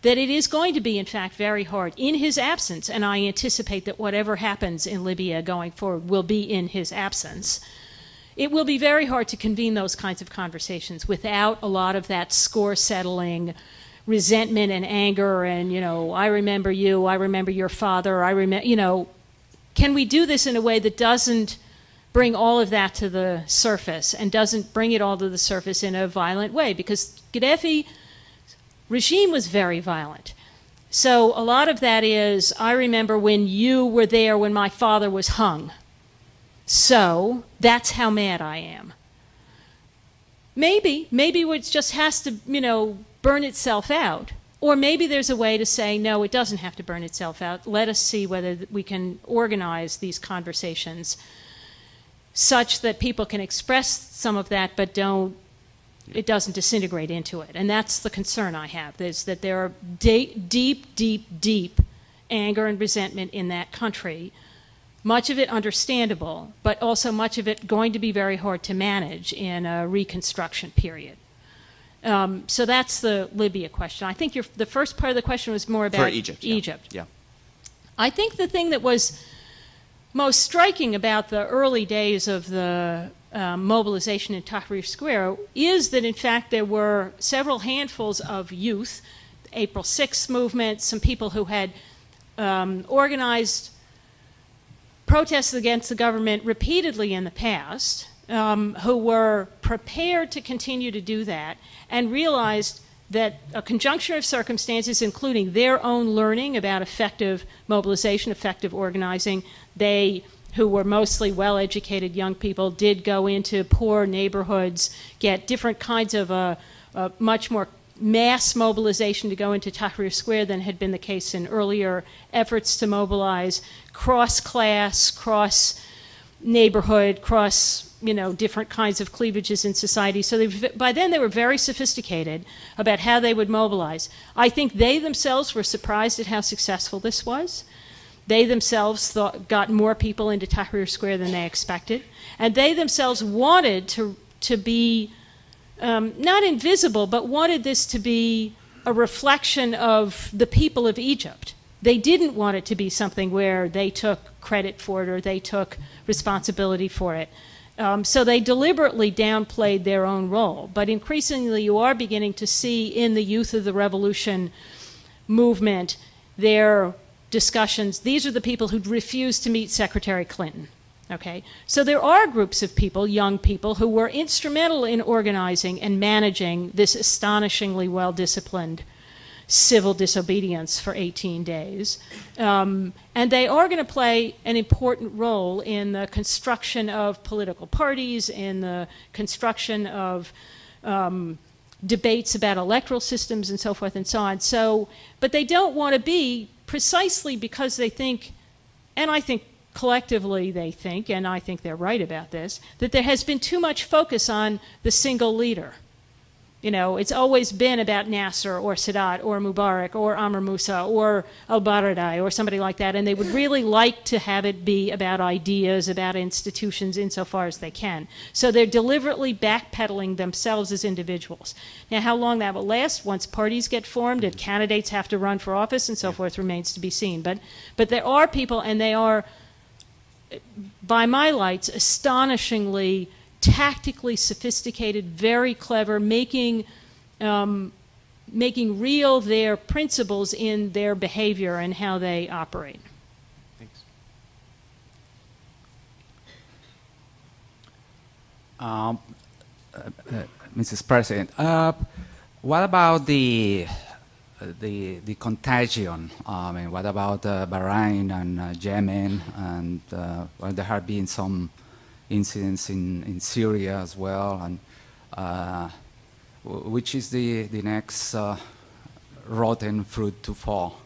that it is going to be, in fact, very hard in his absence, and I anticipate that whatever happens in Libya going forward will be in his absence. It will be very hard to convene those kinds of conversations without a lot of that score settling, resentment and anger and, I remember you, I remember your father, I remember, can we do this in a way that doesn't bring all of that to the surface and doesn't bring it all to the surface in a violent way? Because Gaddafi's regime was very violent. So a lot of that is, I remember when you were there when my father was hung. So that's how mad I am. maybe it just has to, you know, burn itself out. Or maybe there's a way to say, no, it doesn't have to burn itself out. Let us see whether we can organize these conversations such that people can express some of that, but it doesn't disintegrate into it. And that's the concern I have, is that there are deep anger and resentment in that country, much of it understandable, but also much of it going to be very hard to manage in a reconstruction period. So that's the Libya question. I think the first part of the question was more about For Egypt. Yeah. I think the thing that was most striking about the early days of the mobilization in Tahrir Square is that, in fact, there were several handfuls of youth, the April 6th movement, some people who had organized protests against the government repeatedly in the past, who were prepared to continue to do that and realized that a conjuncture of circumstances, including their own learning about effective mobilization, effective organizing, they, who were mostly well-educated young people, did go into poor neighborhoods, get different kinds of a much more mass mobilization to go into Tahrir Square than had been the case in earlier efforts to mobilize cross-class, cross-neighborhood, different kinds of cleavages in society. So by then they were very sophisticated about how they would mobilize. I think they themselves were surprised at how successful this was. They themselves got more people into Tahrir Square than they expected. And they themselves wanted to be not invisible, but wanted this to be a reflection of the people of Egypt. They didn't want it to be something where they took credit for it or they took responsibility for it. So they deliberately downplayed their own role. But increasingly you are beginning to see in the Youth of the Revolution movement their discussions. These are the people who refused to meet Secretary Clinton. Okay? So there are groups of people, young people, who were instrumental in organizing and managing this astonishingly well-disciplined civil disobedience for 18 days. And they are going to play an important role in the construction of political parties, in the construction of debates about electoral systems and so forth and so on. So, but they don't want to be, precisely because they think, and I think collectively they think, and I think they're right about this, that there has been too much focus on the single leader. You know, it's always been about Nasser or Sadat or Mubarak or Amr Moussa or al-Baradei or somebody like that, and they would really like to have it be about ideas, about institutions insofar as they can. So they're deliberately backpedaling themselves as individuals. Now, how long that will last once parties get formed and candidates have to run for office and so forth remains to be seen. But there are people, and they are, by my lights, astonishingly tactically sophisticated, very clever, making real their principles in their behavior and how they operate. Thanks. Mrs. President, what about the contagion? I mean, what about Bahrain and Yemen, and well, there have been some incidents in Syria as well, and which is the next rotten fruit to fall?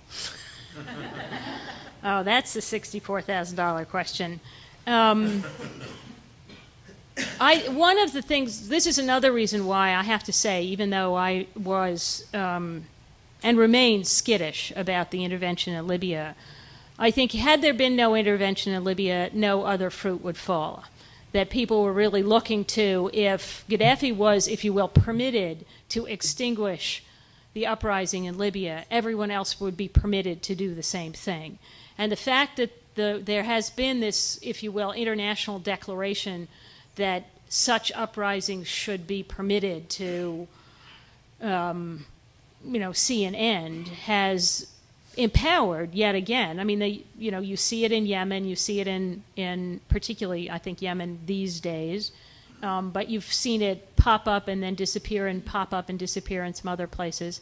Oh, that's the $64,000 question. One of the things, this is another reason why I have to say, even though I was and remain skittish about the intervention in Libya, I think had there been no intervention in Libya, no other fruit would fall. That people were really looking to, if Gaddafi was, if you will, permitted to extinguish the uprising in Libya, everyone else would be permitted to do the same thing. And the fact that there has been this, if you will, international declaration that such uprisings should be permitted to, see an end has empowered yet again. I mean, you see it in Yemen, you see it in particularly, I think, Yemen these days, but you've seen it pop up and then disappear and pop up and disappear in some other places.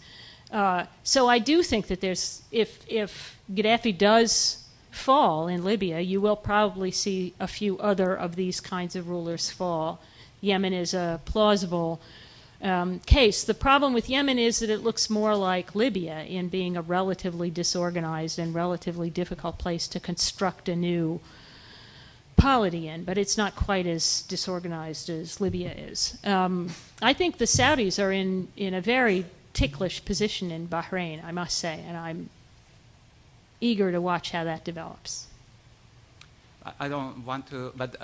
So I do think that there's, if Gaddafi does fall in Libya, you will probably see a few other of these kinds of rulers fall Yemen is a plausible case. The problem with Yemen is that it looks more like Libya in being a relatively disorganized and relatively difficult place to construct a new polity in, but it's not quite as disorganized as Libya is. I think the Saudis are in a very ticklish position in Bahrain, I must say, and I'm eager to watch how that develops. I don't want to, but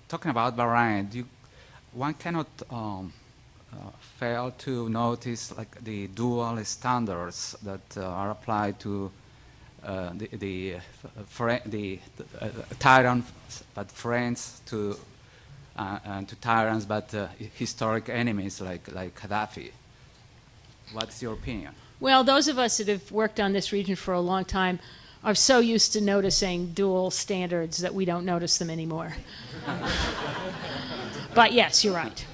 talking about Bahrain, one cannot fail to notice like the dual standards that are applied to the tyrants, but friends to and to tyrants, but historic enemies like Gaddafi. What's your opinion? Well, those of us that have worked on this region for a long time are so used to noticing dual standards that we don't notice them anymore. But yes, you're right.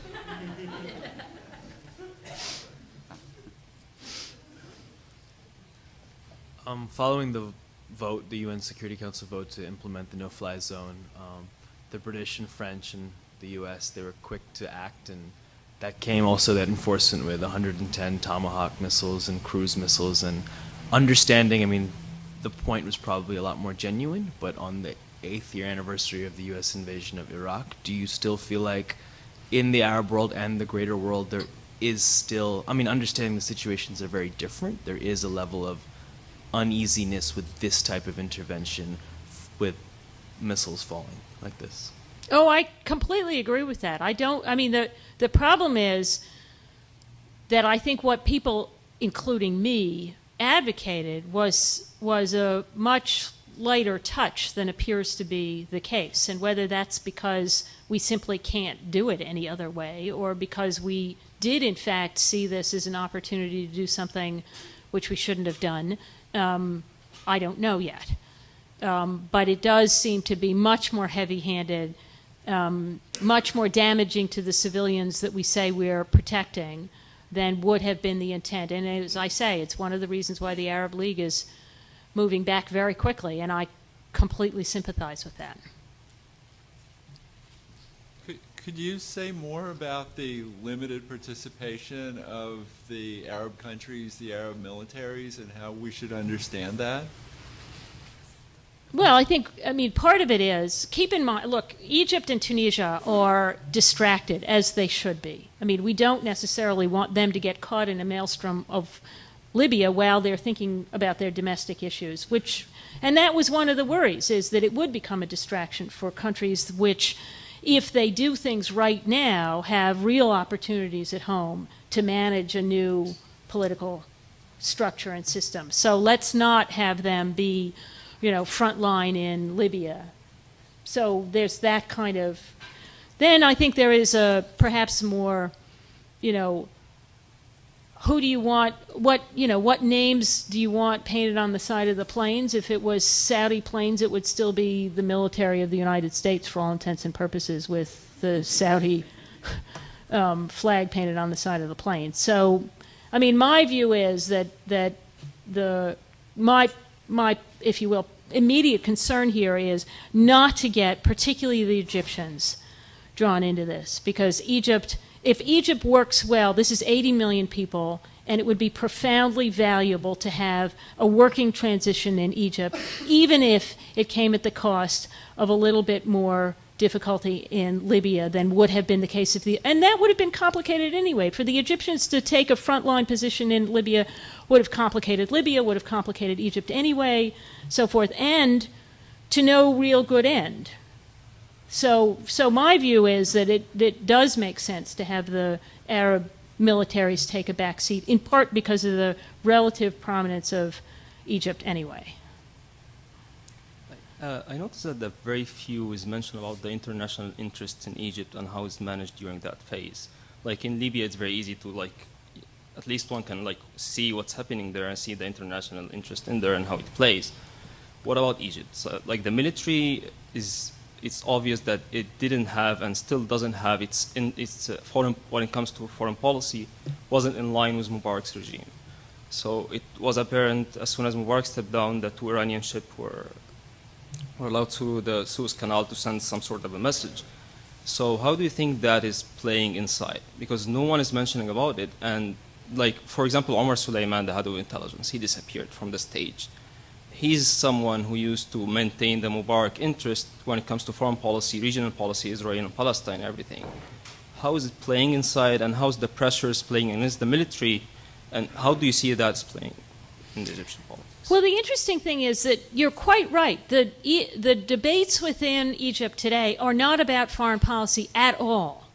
Following the vote, the UN Security Council vote to implement the no-fly zone, the British and French and the US, they were quick to act, and that came also that enforcement with 110 Tomahawk missiles and cruise missiles, and understanding, I mean, the point was probably a lot more genuine, but on the 8th year anniversary of the US invasion of Iraq, do you still feel like in the Arab world and the greater world there is still, I mean, understanding the situations are very different, there is a level of uneasiness with this type of intervention with missiles falling like this? Oh, I completely agree with that. The problem is that I think what people, including me, advocated was a much lighter touch than appears to be the case. And whether that's because we simply can't do it any other way, or because we did in fact see this as an opportunity to do something which we shouldn't have done, I don't know yet. But it does seem to be much more heavy-handed, much more damaging to the civilians that we say we're protecting than would have been the intent. And as I say, it's one of the reasons why the Arab League is moving back very quickly, and I completely sympathize with that. Could you say more about the limited participation of the Arab countries, the Arab militaries, and how we should understand that? Well, I mean, part of it is, keep in mind, look, Egypt and Tunisia are distracted, as they should be. I mean, we don't necessarily want them to get caught in a maelstrom of Libya while they're thinking about their domestic issues, and that was one of the worries, is that it would become a distraction for countries which, if they do things right now, have real opportunities at home to manage a new political structure and system. So let's not have them be, frontline in Libya. So there's that kind of. Then I think there is a perhaps more, who do you want? What names do you want painted on the side of the planes? If it was Saudi planes, it would still be the military of the United States for all intents and purposes, with the Saudi flag painted on the side of the plane. So, I mean, my view is that my if you will, immediate concern here is not to get particularly the Egyptians drawn into this, because if Egypt works well, this is 80 million people, and it would be profoundly valuable to have a working transition in Egypt, even if it came at the cost of a little bit more difficulty in Libya than would have been the case and that would have been complicated anyway. For the Egyptians to take a frontline position in Libya would have complicated Libya, would have complicated Egypt anyway, so forth, and to no real good end. So my view is that it does make sense to have the Arab militaries take a back seat, in part because of the relative prominence of Egypt anyway. I noticed that very few is mentioned about the international interest in Egypt and how it's managed during that phase. Like in Libya, it's very easy to at least one can see what's happening there and see the international interest in there and how it plays. What about Egypt? So, the military it's obvious that it didn't have and still doesn't have its foreign, when it comes to foreign policy, wasn't in line with Mubarak's regime. So it was apparent as soon as Mubarak stepped down that 2 Iranian ships were allowed through the Suez Canal to send some sort of a message. So how do you think that is playing inside? Because no one is mentioning about it. And like, for example, Omar Suleiman, the head of intelligence, he disappeared from the stage. He's someone who used to maintain the Mubarak interest when it comes to foreign policy, regional policy, Israel and Palestine, everything. How is it playing inside, and how's the pressures playing against the military, and how do you see that playing in the Egyptian politics? Well, the interesting thing is that you're quite right. The debates within Egypt today are not about foreign policy at all,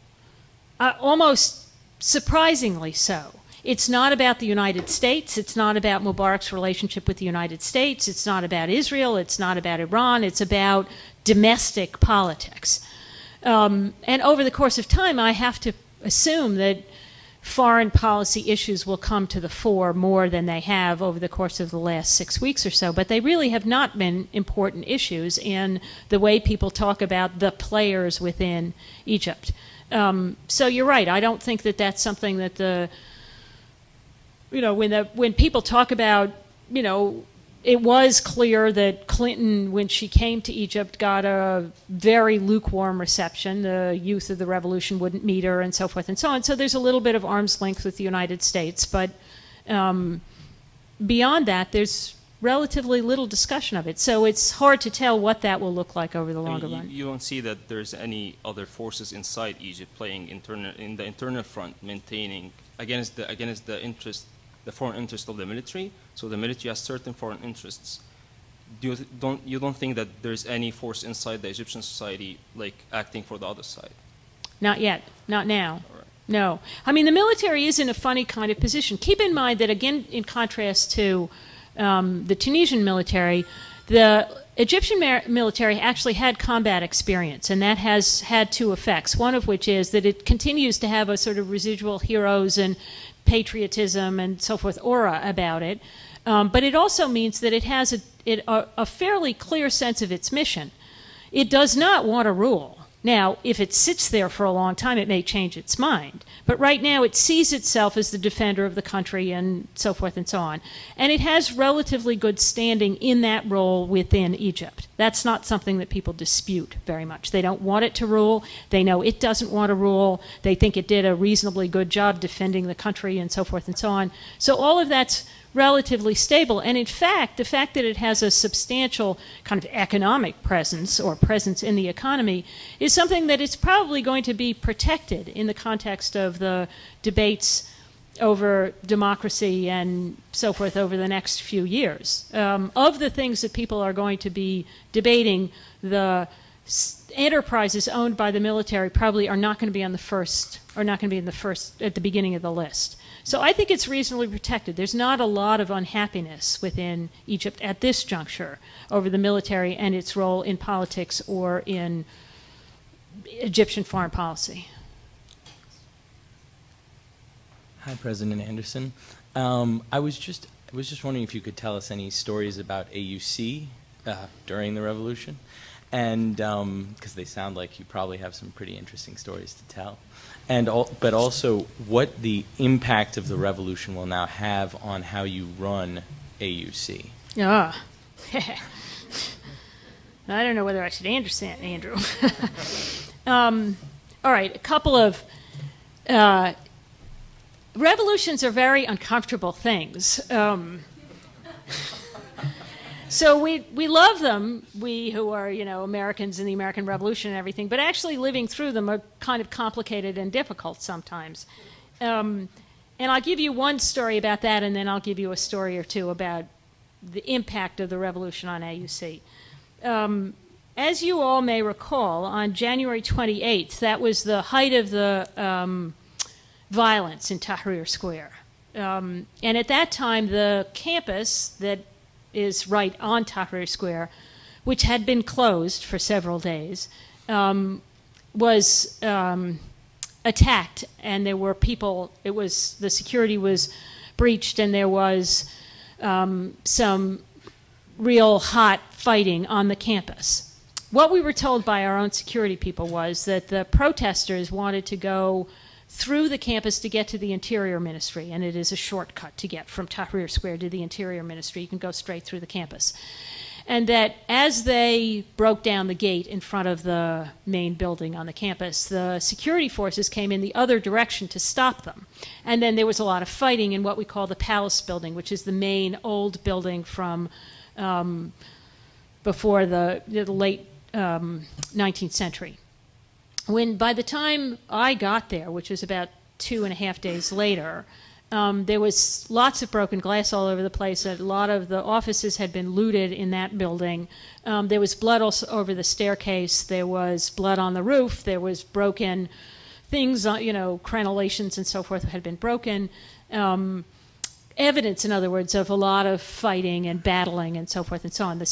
almost surprisingly so. It's not about the United States. It's not about Mubarak's relationship with the United States. It's not about Israel. It's not about Iran. It's about domestic politics. And over the course of time, I have to assume that foreign policy issues will come to the fore more than they have over the course of the last 6 weeks or so. But they really have not been important issues in the way people talk about the players within Egypt. So you're right. I don't think that that's something that when people talk about, it was clear that Clinton, when she came to Egypt, got a very lukewarm reception. The youth of the revolution wouldn't meet her and so forth and so on. So there's a little bit of arm's length with the United States. But beyond that, there's relatively little discussion of it. So it's hard to tell what that will look like over the longer run. You don't see that there's any other forces inside Egypt playing in the internal front, maintaining against the interest, the foreign interest of the military. So the military has certain foreign interests. You don't think that there's any force inside the Egyptian society like acting for the other side? Not yet. Not now. All right. No. I mean, the military is in a funny kind of position. Keep in mind that, again, in contrast to the Tunisian military, the Egyptian military actually had combat experience, and that has had two effects, one of which is that it continues to have a sort of residual heroes and patriotism and so forth aura about it, but it also means that it has a fairly clear sense of its mission. It does not want to rule. Now, if it sits there for a long time, it may change its mind. But right now, it sees itself as the defender of the country and so forth and so on. And it has relatively good standing in that role within Egypt. That's not something that people dispute very much. They don't want it to rule. They know it doesn't want to rule. They think it did a reasonably good job defending the country and so forth and so on. So all of that's relatively stable. And in fact, the fact that it has a substantial kind of economic presence or presence in the economy is something that is probably going to be protected in the context of the debates over democracy and so forth over the next few years. Of the things that people are going to be debating, the enterprises owned by the military probably are not going to be on the first, or not going to be in the first at the beginning of the list. So I think it's reasonably protected. There's not a lot of unhappiness within Egypt at this juncture over the military and its role in politics or in Egyptian foreign policy. Hi, President Anderson. I was just wondering if you could tell us any stories about AUC during the revolution, and because they sound like you probably have some pretty interesting stories to tell, and but also what the impact of the revolution will now have on how you run AUC. Ah, I don't know whether I should understand, Andrew. All right, a couple of. Revolutions are very uncomfortable things. So we love them, we who are, Americans in the American Revolution and everything, but actually living through them are kind of complicated and difficult sometimes. And I'll give you one story about that, and then I'll give you a story or two about the impact of the revolution on AUC. As you all may recall, on January 28th, that was the height of the violence in Tahrir Square. And at that time, the campus that is right on Tahrir Square, which had been closed for several days, was attacked, and there were people, the security was breached, and there was some real hot fighting on the campus. What we were told by our own security people was that the protesters wanted to go through the campus to get to the Interior Ministry, and it is a shortcut to get from Tahrir Square to the Interior Ministry. You can go straight through the campus. And that as they broke down the gate in front of the main building on the campus, the security forces came in the other direction to stop them. And then there was a lot of fighting in what we call the Palace Building, which is the main old building from before the late 19th century. By the time I got there, which was about 2.5 days later, there was lots of broken glass all over the place. A lot of the offices had been looted in that building. There was blood all over the staircase. There was blood on the roof. There was broken things, crenellations and so forth had been broken. Evidence, in other words, of a lot of fighting and battling and so forth and so on.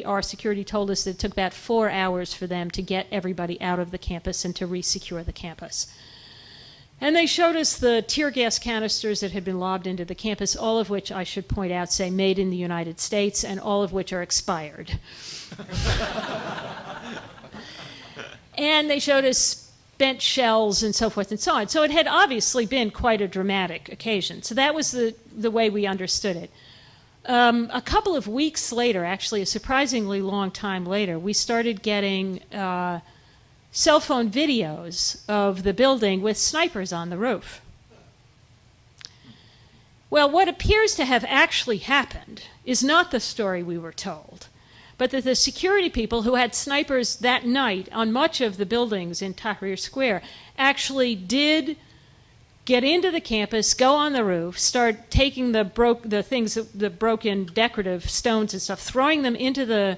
Our security told us that it took about 4 hours for them to get everybody out of the campus and to re-secure the campus. And they showed us the tear gas canisters that had been lobbed into the campus, all of which, I should point out, say made in the United States, and all of which are expired. And they showed us spent shells and so forth and so on. So it had obviously been quite a dramatic occasion. So that was the way we understood it. A couple of weeks later, actually a surprisingly long time later, we started getting cell phone videos of the building with snipers on the roof. Well, what appears to have actually happened is not the story we were told, but that the security people who had snipers that night on much of the buildings in Tahrir Square actually did get into the campus, go on the roof, start taking the broken decorative stones and stuff, throwing them into the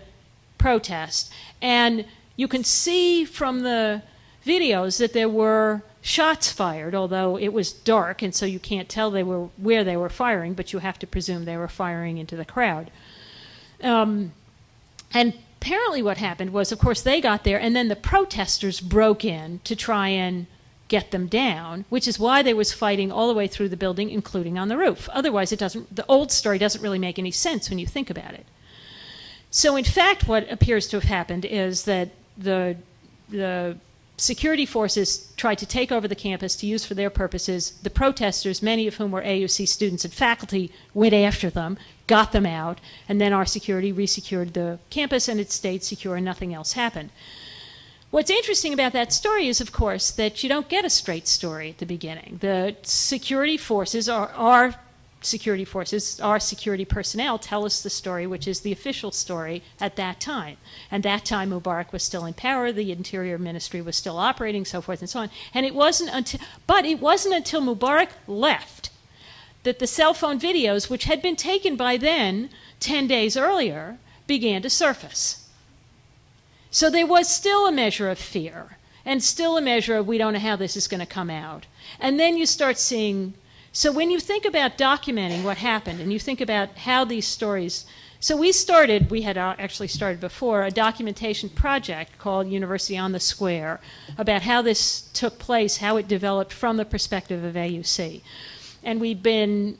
protest. And you can see from the videos that there were shots fired, although it was dark, and so you can't tell where they were firing, but you have to presume they were firing into the crowd. And apparently what happened was, of course, they got there, and then the protesters broke in to try and get them down, which is why there was fighting all the way through the building, including on the roof. Otherwise, the old story doesn't really make any sense when you think about it. So in fact, what appears to have happened is that the security forces tried to take over the campus to use for their purposes. The protesters, many of whom were AUC students and faculty, went after them, got them out, and then our security resecured the campus, and it stayed secure and nothing else happened. What's interesting about that story is, of course, that you don't get a straight story at the beginning. The security forces our security personnel tell us the story, which is the official story at that time. And that time Mubarak was still in power, the Interior Ministry was still operating, so forth and so on. And it wasn't until Mubarak left that the cell phone videos, which had been taken by then 10 days earlier, began to surface. So there was still a measure of fear, and still a measure of we don't know how this is going to come out. And then you start seeing. So when you think about documenting what happened, and you think about how these stories, so we had actually started before, a documentation project called University on the Square about how this took place, how it developed from the perspective of AUC. And we've been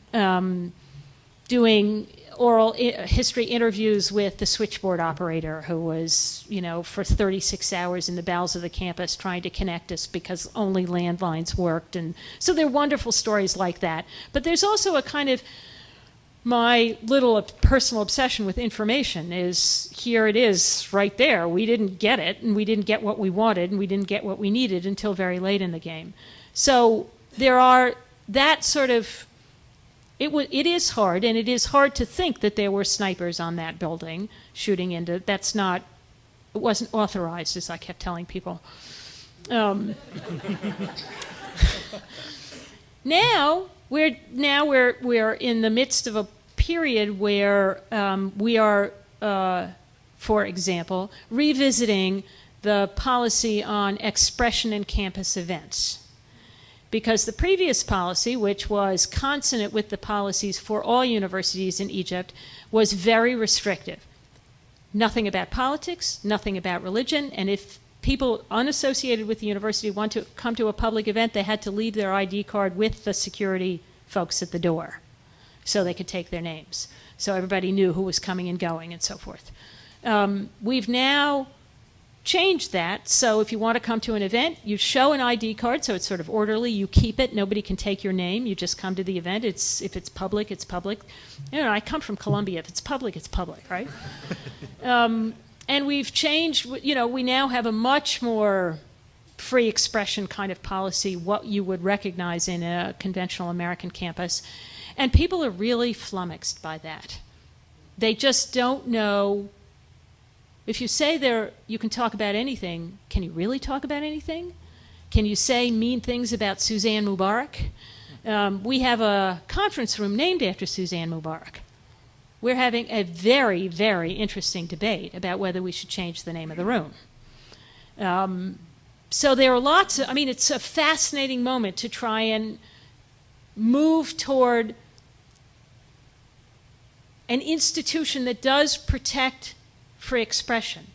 doing oral history interviews with the switchboard operator who was, for 36 hours in the bowels of the campus trying to connect us because only landlines worked. And so there are wonderful stories like that. But there's also a kind of, my little personal obsession with information is, here it is right there. We didn't get it, and we didn't get what we wanted, and we didn't get what we needed until very late in the game. So there are that sort of, it is hard, and it is hard to think that there were snipers on that building shooting into. It wasn't authorized, as I kept telling people. Now we're in the midst of a period where we are, for example, revisiting the policy on expression in campus events. Because the previous policy, which was consonant with the policies for all universities in Egypt, was very restrictive. Nothing about politics, nothing about religion, and if people unassociated with the university want to come to a public event, they had to leave their ID card with the security folks at the door so they could take their names. So everybody knew who was coming and going and so forth. We've now changed that, so if you want to come to an event, you show an ID card, so it's sort of orderly, you keep it, nobody can take your name, you just come to the event. If it's public, it's public. I come from Columbia, if it's public, right? And we've changed, you know, we now have a much more free expression kind of policy, what you would recognize in a conventional American campus. And people are really flummoxed by that. They just don't know. If you say you can talk about anything, can you really talk about anything? Can you say mean things about Suzanne Mubarak? We have a conference room named after Suzanne Mubarak. We're having a very, very interesting debate about whether we should change the name of the room. So there are lots of, I mean, it's a fascinating moment to try and move toward an institution that does protect free expression,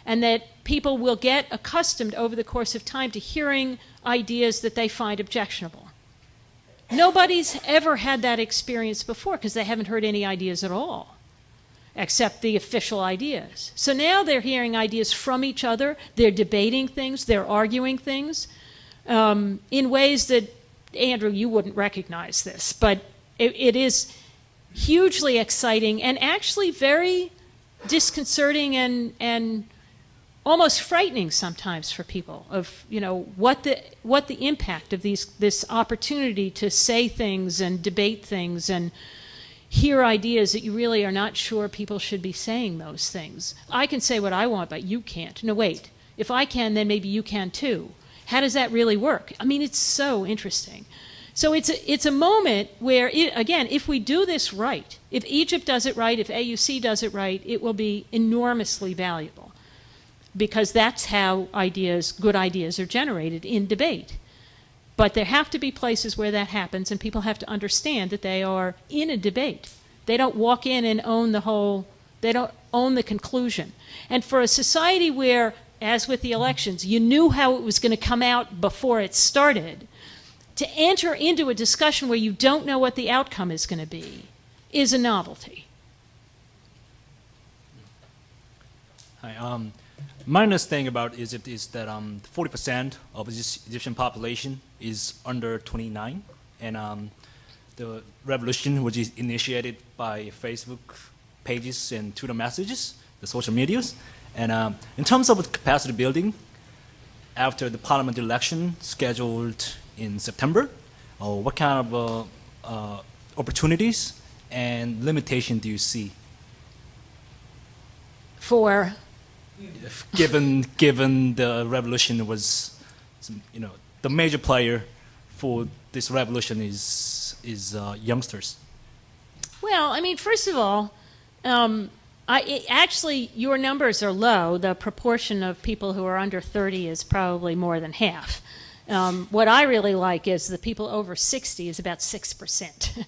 and that people will get accustomed over the course of time to hearing ideas that they find objectionable. Nobody's ever had that experience before because they haven't heard any ideas at all, except the official ideas. So now they're hearing ideas from each other, they're debating things, they're arguing things in ways that, Andrew, you wouldn't recognize this, but it is hugely exciting and actually very disconcerting and almost frightening sometimes for people of, you know, what the impact of this opportunity to say things and debate things and hear ideas that you really are not sure people should be saying those things. I can say what I want, but you can't. No, wait. If I can, then maybe you can too. How does that really work? I mean, it's so interesting. So it's a moment where, again, if we do this right, if Egypt does it right, if AUC does it right, it will be enormously valuable, because that's how good ideas are generated in debate. But there have to be places where that happens, and people have to understand that they are in a debate. They don't walk in and own they don't own the conclusion. And for a society where, as with the elections, you knew how it was going to come out before it started, to enter into a discussion where you don't know what the outcome is going to be is a novelty. Hi. My understanding about Egypt is that 40% of the Egyptian population is under 29, and the revolution, which is initiated by Facebook pages and Twitter messages, the social medias. And in terms of capacity building, after the parliament election scheduled in September, what kind of opportunities and limitation do you see? For? Given the revolution was, you know, the major player for this revolution is youngsters. Well, I mean, first of all, actually, your numbers are low. The proportion of people who are under 30 is probably more than half. What I really like is the people over 60 is about 6%,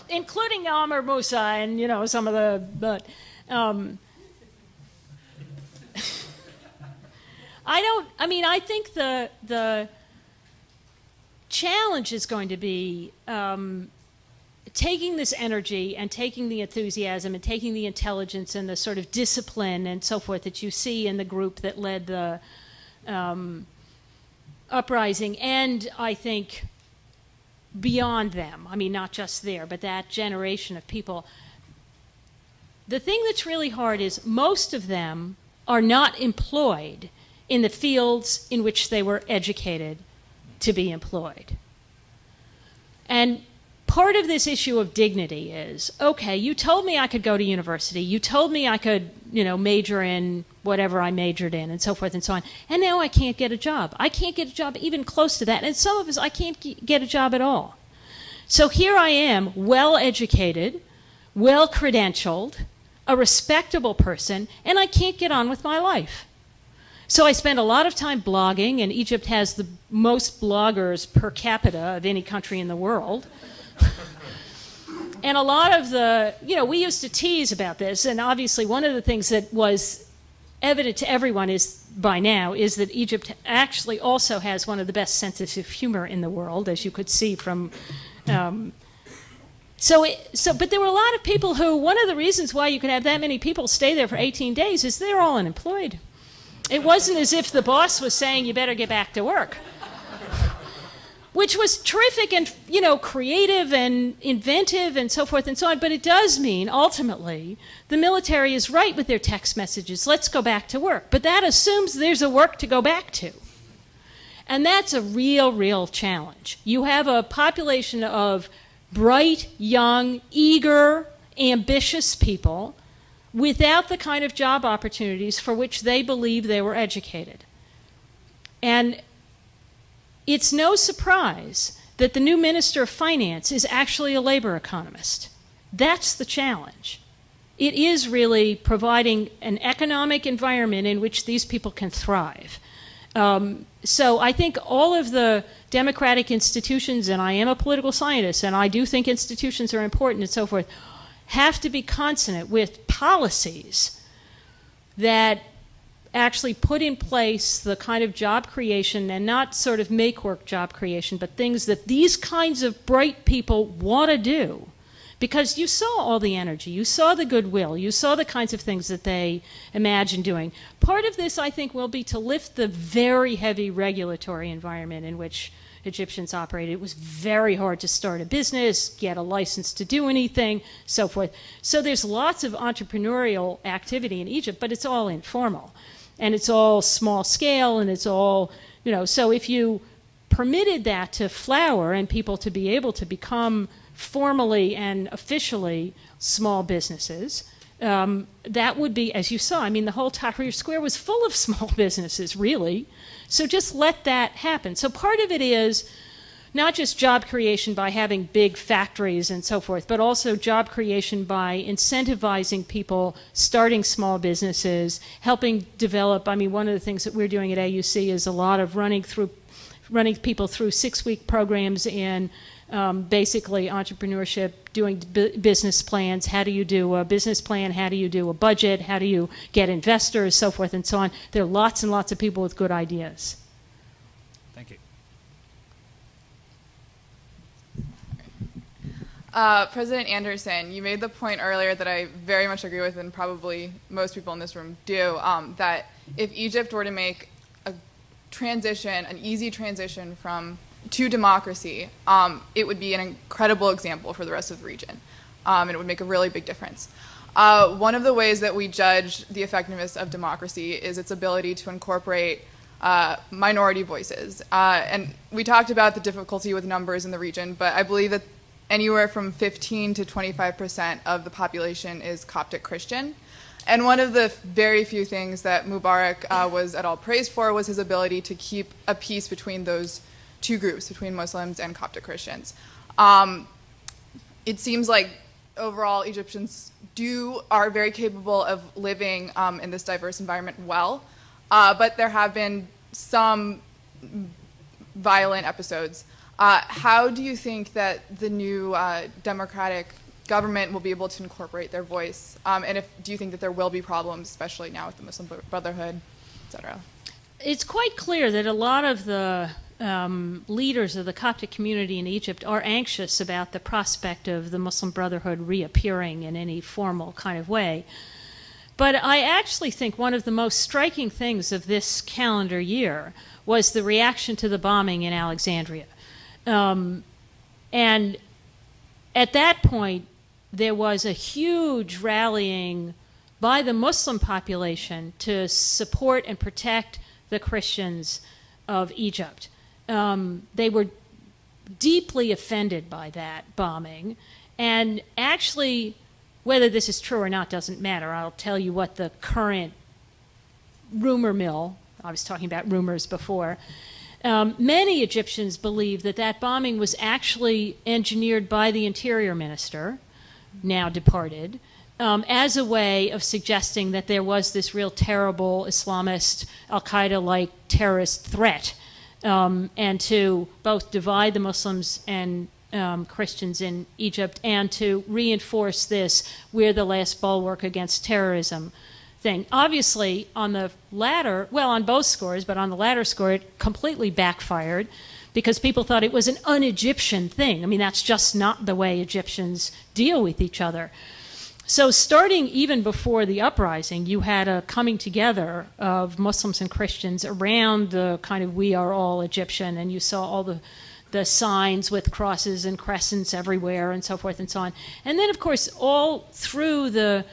including Amr Musa and, you know, some of the, but I think the challenge is going to be taking this energy and taking the enthusiasm and taking the intelligence and the sort of discipline and so forth that you see in the group that led the uprising, and I think beyond them, I mean, not just there, but that generation of people. The thing that's really hard is most of them are not employed in the fields in which they were educated to be employed. And part of this issue of dignity is, okay, you told me I could go to university, you told me I could, you know, major in whatever I majored in and so forth and so on, and now I can't get a job. I can't get a job even close to that, and some of us, I can't get a job at all. So here I am, well-educated, well-credentialed, a respectable person, and I can't get on with my life. So I spend a lot of time blogging, and Egypt has the most bloggers per capita of any country in the world. And a lot of the, you know, we used to tease about this, and obviously one of the things that was evident to everyone is, by now, is that Egypt actually also has one of the best senses of humor in the world, as you could see from, but there were a lot of people who, one of the reasons why you could have that many people stay there for 18 days is they're all unemployed. It wasn't as if the boss was saying, you better get back to work. which was terrific and, you know, creative and inventive and so forth and so on. But it does mean, ultimately, the military is right with their text messages. Let's go back to work. But that assumes there's a work to go back to. And that's a real, real challenge. You have a population of bright, young, eager, ambitious people without the kind of job opportunities for which they believe they were educated. And it's no surprise that the new Minister of Finance is actually a labor economist. That's the challenge. It is really providing an economic environment in which these people can thrive. So I think all of the democratic institutions, and I am a political scientist, and I do think institutions are important and so forth, have to be consonant with policies that actually put in place the kind of job creation, and not sort of make-work job creation, but things that these kinds of bright people want to do. Because you saw all the energy, you saw the goodwill, you saw the kinds of things that they imagine doing. Part of this, I think, will be to lift the very heavy regulatory environment in which Egyptians operated. It was very hard to start a business, get a license to do anything, so forth. So there's lots of entrepreneurial activity in Egypt, but it's all informal. And it's all small scale, and it's all, you know, so if you permitted that to flower and people to be able to become formally and officially small businesses, that would be, as you saw, I mean, the whole Tahrir Square was full of small businesses, really. So just let that happen. So part of it is not just job creation by having big factories and so forth, but also job creation by incentivizing people starting small businesses, helping develop. I mean, one of the things that we're doing at AUC is a lot of running people through 6-week programs in basically entrepreneurship, doing business plans. How do you do a business plan? How do you do a budget? How do you get investors? So forth and so on. There are lots and lots of people with good ideas. Thank you. President Anderson, you made the point earlier that I very much agree with, and probably most people in this room do, that if Egypt were to make a transition, an easy transition to democracy, it would be an incredible example for the rest of the region, and it would make a really big difference. One of the ways that we judge the effectiveness of democracy is its ability to incorporate minority voices. And we talked about the difficulty with numbers in the region, but I believe that anywhere from 15 to 25% of the population is Coptic Christian. And one of the very few things that Mubarak was at all praised for was his ability to keep a peace between those two groups, between Muslims and Coptic Christians. It seems like overall Egyptians are very capable of living in this diverse environment well, but there have been some violent episodes. How do you think that the new democratic government will be able to incorporate their voice? And do you think that there will be problems, especially now with the Muslim Brotherhood, et cetera? It's quite clear that a lot of the leaders of the Coptic community in Egypt are anxious about the prospect of the Muslim Brotherhood reappearing in any formal kind of way. But I actually think one of the most striking things of this calendar year was the reaction to the bombing in Alexandria. And at that point, there was a huge rallying by the Muslim population to support and protect the Christians of Egypt. They were deeply offended by that bombing. And actually, whether this is true or not doesn't matter. I'll tell you what the current rumor mill, I was talking about rumors before, many Egyptians believe that that bombing was actually engineered by the interior minister, now departed, as a way of suggesting that there was this real terrible Islamist, al-Qaeda-like terrorist threat, and to both divide the Muslims and Christians in Egypt, and to reinforce this, we're the last bulwark against terrorism thing. Obviously, on the latter, well, on both scores, but on the latter score, it completely backfired because people thought it was an un-Egyptian thing. I mean, that's just not the way Egyptians deal with each other. So starting even before the uprising, you had a coming together of Muslims and Christians around the kind of we are all Egyptian, and you saw all the the signs with crosses and crescents everywhere and so forth and so on. And then, of course, all through the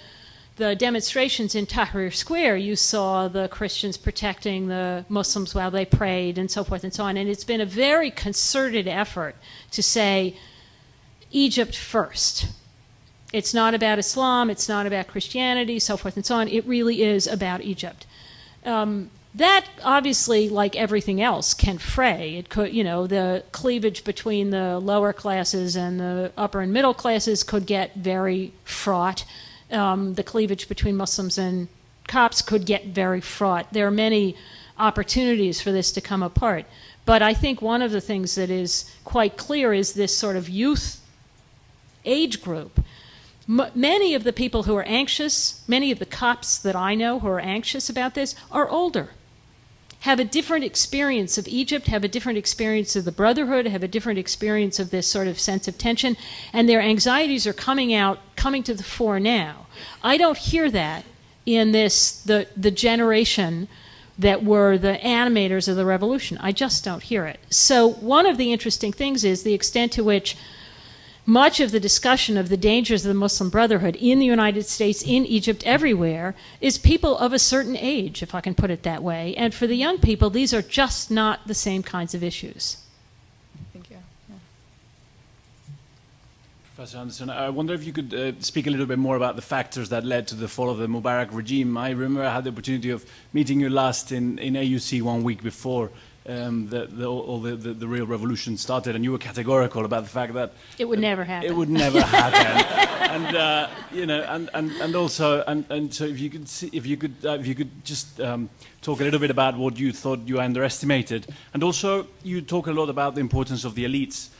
demonstrations in Tahrir Square, you saw the Christians protecting the Muslims while they prayed and so forth and so on. And it's been a very concerted effort to say, Egypt first. It's not about Islam, it's not about Christianity, so forth and so on. It really is about Egypt. That obviously, like everything else, can fray. It could, you know, the cleavage between the lower classes and the upper and middle classes could get very fraught. The cleavage between Muslims and Copts could get very fraught. There are many opportunities for this to come apart. But I think one of the things that is quite clear is this sort of youth age group. Many of the people who are anxious, many of the Copts that I know who are anxious about this are older, have a different experience of Egypt, have a different experience of the Brotherhood, have a different experience of this sort of sense of tension, and their anxieties are coming to the fore now. I don't hear that in the generation that were the animators of the revolution. I just don't hear it. So one of the interesting things is the extent to which much of the discussion of the dangers of the Muslim Brotherhood in the United States, in Egypt, everywhere, is people of a certain age, if I can put it that way. And for the young people, these are just not the same kinds of issues. Thank you. Yeah. Professor Anderson, I wonder if you could speak a little bit more about the factors that led to the fall of the Mubarak regime. I remember I had the opportunity of meeting you last in AUC 1 week before the real revolution started, and you were categorical about the fact that it would never happen. It would never happen, and you know, and also, and so if you could just talk a little bit about what you thought you underestimated, and also you talk a lot about the importance of the elites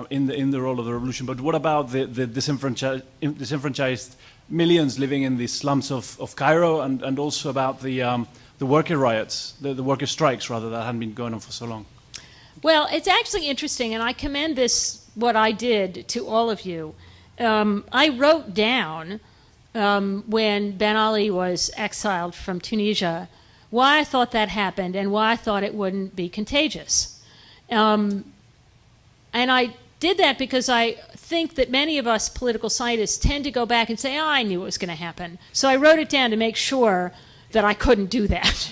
in the role of the revolution. But what about the disenfranchised millions living in the slums of Cairo, and also about the worker riots, the worker strikes, rather, that hadn't been going on for so long? Well, it's actually interesting, and I commend what I did, to all of you. I wrote down, when Ben Ali was exiled from Tunisia, why I thought that happened and why I thought it wouldn't be contagious. And I did that because I think that many of us political scientists tend to go back and say, oh, I knew it was going to happen. So I wrote it down to make sure that I couldn't do that.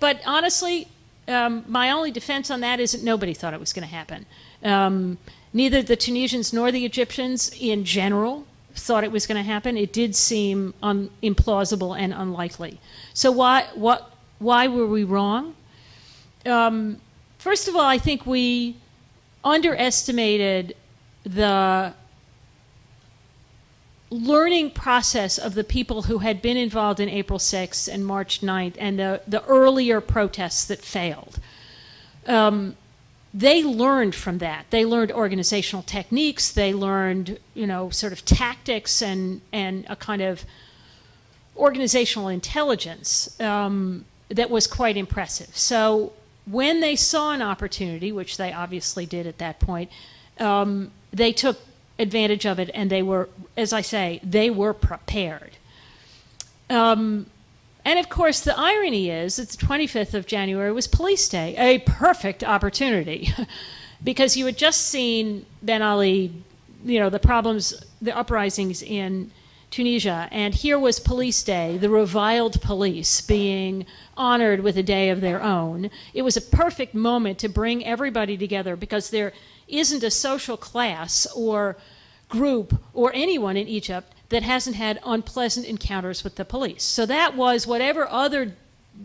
But honestly, my only defense on that is that nobody thought it was going to happen. Neither the Tunisians nor the Egyptians in general thought it was going to happen. It did seem implausible and unlikely. So why were we wrong? First of all, I think we underestimated the learning process of the people who had been involved in April 6th and March 9th and the earlier protests that failed. They learned from that. They learned organizational techniques. They learned, you know, sort of tactics and a kind of organizational intelligence that was quite impressive. So when they saw an opportunity, which they obviously did at that point, they took advantage of it, and they were, as I say, they were prepared. And of course, the irony is that the 25th of January was Police Day, a perfect opportunity, because you had just seen Ben Ali, you know, the problems, the uprisings in Tunisia, and here was Police Day, the reviled police being honored with a day of their own. It was a perfect moment to bring everybody together, because there isn't a social class or group or anyone in Egypt that hasn't had unpleasant encounters with the police. So that was, whatever other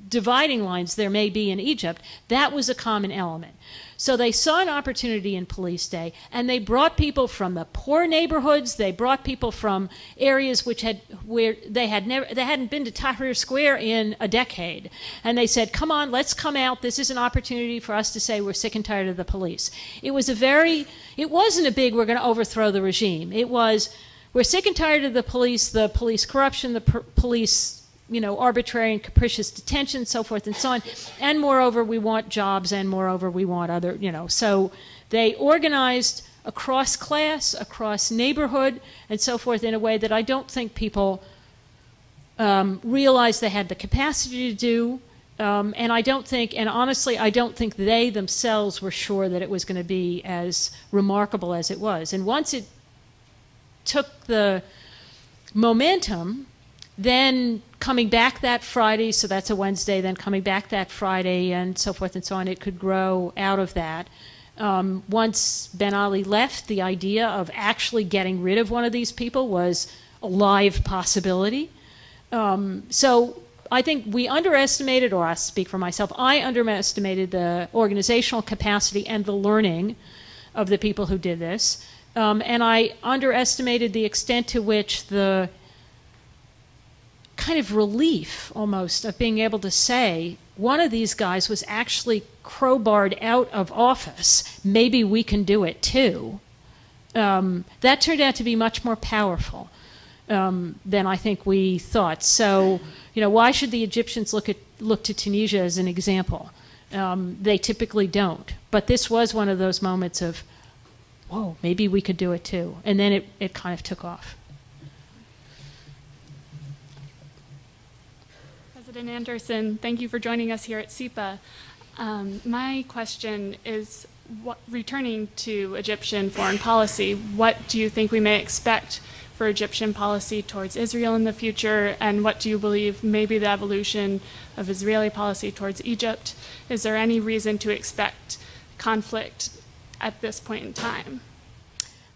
dividing lines there may be in Egypt, that was a common element. So they saw an opportunity in Police Day, and they brought people from the poor neighborhoods. They brought people from areas where they hadn't been to Tahrir Square in a decade, and they said, "Come on, let's come out. This is an opportunity for us to say we're sick and tired of the police." It wasn't a big, we're going to overthrow the regime. It was, we're sick and tired of the police corruption, the police, you know, arbitrary and capricious detention, so forth and so on. And moreover, we want jobs, and moreover, we want other, you know. So they organized across class, across neighborhood, and so forth in a way that I don't think people realized they had the capacity to do. And I don't think, and honestly, I don't think they themselves were sure that it was going to be as remarkable as it was. And once it took the momentum, then coming back that Friday, so that's a Wednesday, then coming back that Friday and so forth and so on, it could grow out of that. Once Ben Ali left, the idea of actually getting rid of one of these people was a live possibility. So I think we underestimated, or I speak for myself, I underestimated the organizational capacity and the learning of the people who did this. And I underestimated the extent to which the kind of relief almost of being able to say, one of these guys was actually crowbarred out of office, maybe we can do it too. That turned out to be much more powerful than I think we thought. So, you know, why should the Egyptians look to Tunisia as an example? They typically don't. But this was one of those moments of, whoa, maybe we could do it too. And then it kind of took off. President Anderson, thank you for joining us here at SIPA. My question is, returning to Egyptian foreign policy, what do you think we may expect for Egyptian policy towards Israel in the future, and what do you believe may be the evolution of Israeli policy towards Egypt? Is there any reason to expect conflict at this point in time?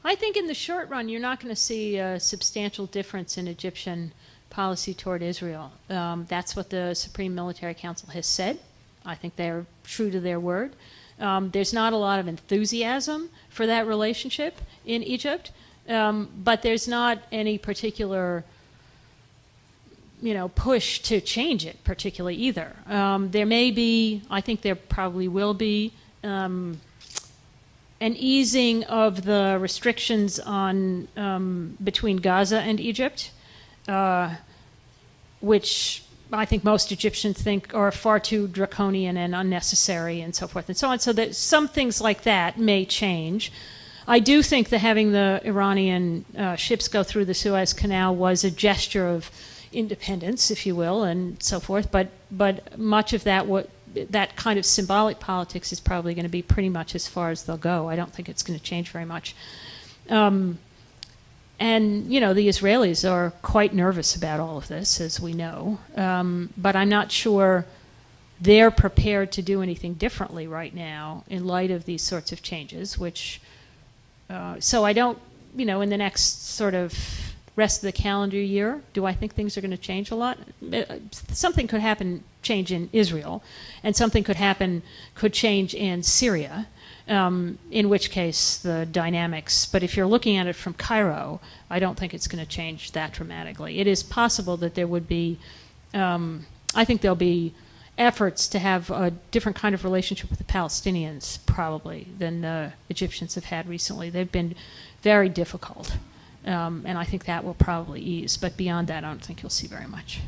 I think in the short run, you're not going to see a substantial difference in Egyptian policy toward Israel. That's what the Supreme Military Council has said. I think they're true to their word. There's not a lot of enthusiasm for that relationship in Egypt, but there's not any particular, you know, push to change it particularly either. There may be, I think there probably will be, an easing of the restrictions on between Gaza and Egypt, which I think most Egyptians think are far too draconian and unnecessary and so forth and so on. So that some things like that may change. I do think that having the Iranian ships go through the Suez Canal was a gesture of independence, if you will, and so forth. But much of that, that kind of symbolic politics is probably going to be pretty much as far as they'll go. I don't think it's going to change very much. And, you know, the Israelis are quite nervous about all of this, as we know. But I'm not sure they're prepared to do anything differently right now in light of these sorts of changes, which, so I don't, you know, in the next sort of rest of the calendar year, do I think things are going to change a lot? Something could happen, change in Israel, and something could change in Syria. In which case the dynamics, but if you're looking at it from Cairo, I don't think it's going to change that dramatically. It is possible that there would be, I think there'll be efforts to have a different kind of relationship with the Palestinians probably than the Egyptians have had recently. They've been very difficult, and I think that will probably ease, but beyond that I don't think you'll see very much.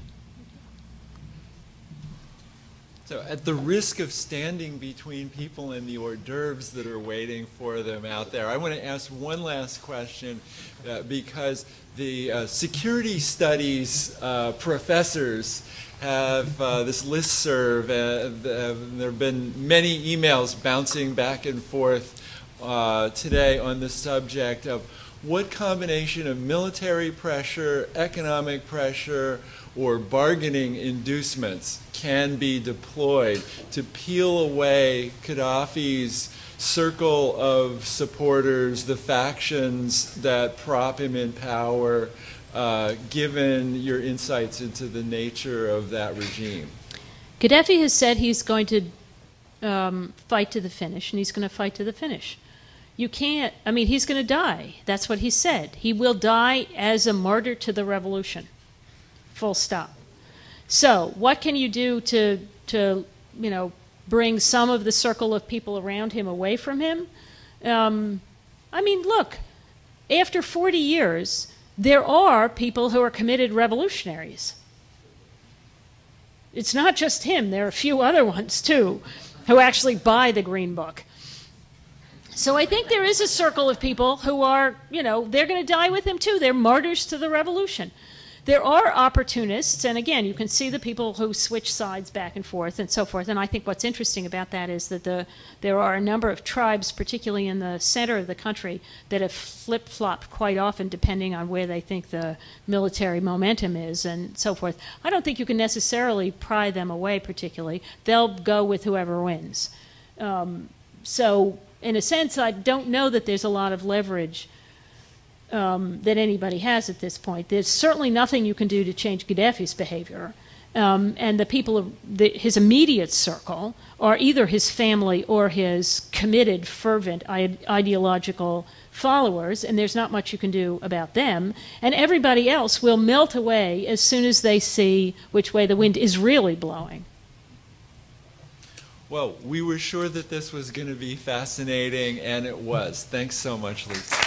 So at the risk of standing between people and the hors d'oeuvres that are waiting for them out there, I want to ask one last question because the security studies professors have this listserv. There have been many emails bouncing back and forth today on the subject of what combination of military pressure, economic pressure, or bargaining inducements can be deployed to peel away Gaddafi's circle of supporters, the factions that prop him in power, given your insights into the nature of that regime? Gaddafi has said he's going to fight to the finish, and he's going to fight to the finish. You can't, I mean, he's going to die. That's what he said. He will die as a martyr to the revolution. Full stop. So what can you do to you know, bring some of the circle of people around him away from him? I mean, look, after 40 years, there are people who are committed revolutionaries. It's not just him. There are a few other ones, too, who actually buy the Green Book. So I think there is a circle of people who are, you know, they're going to die with him, too. They're martyrs to the revolution. There are opportunists, and again, you can see the people who switch sides back and forth and so forth. And I think what's interesting about that is that there are a number of tribes, particularly in the center of the country, that have flip-flopped quite often depending on where they think the military momentum is and so forth. I don't think you can necessarily pry them away particularly. They'll go with whoever wins. So in a sense, I don't know that there's a lot of leverage that anybody has at this point. There's certainly nothing you can do to change Gaddafi's behavior. And the people, his immediate circle, are either his family or his committed, fervent, ideological followers, and there's not much you can do about them. And everybody else will melt away as soon as they see which way the wind is really blowing. Well, we were sure that this was going to be fascinating, and it was. Thanks so much, Lisa.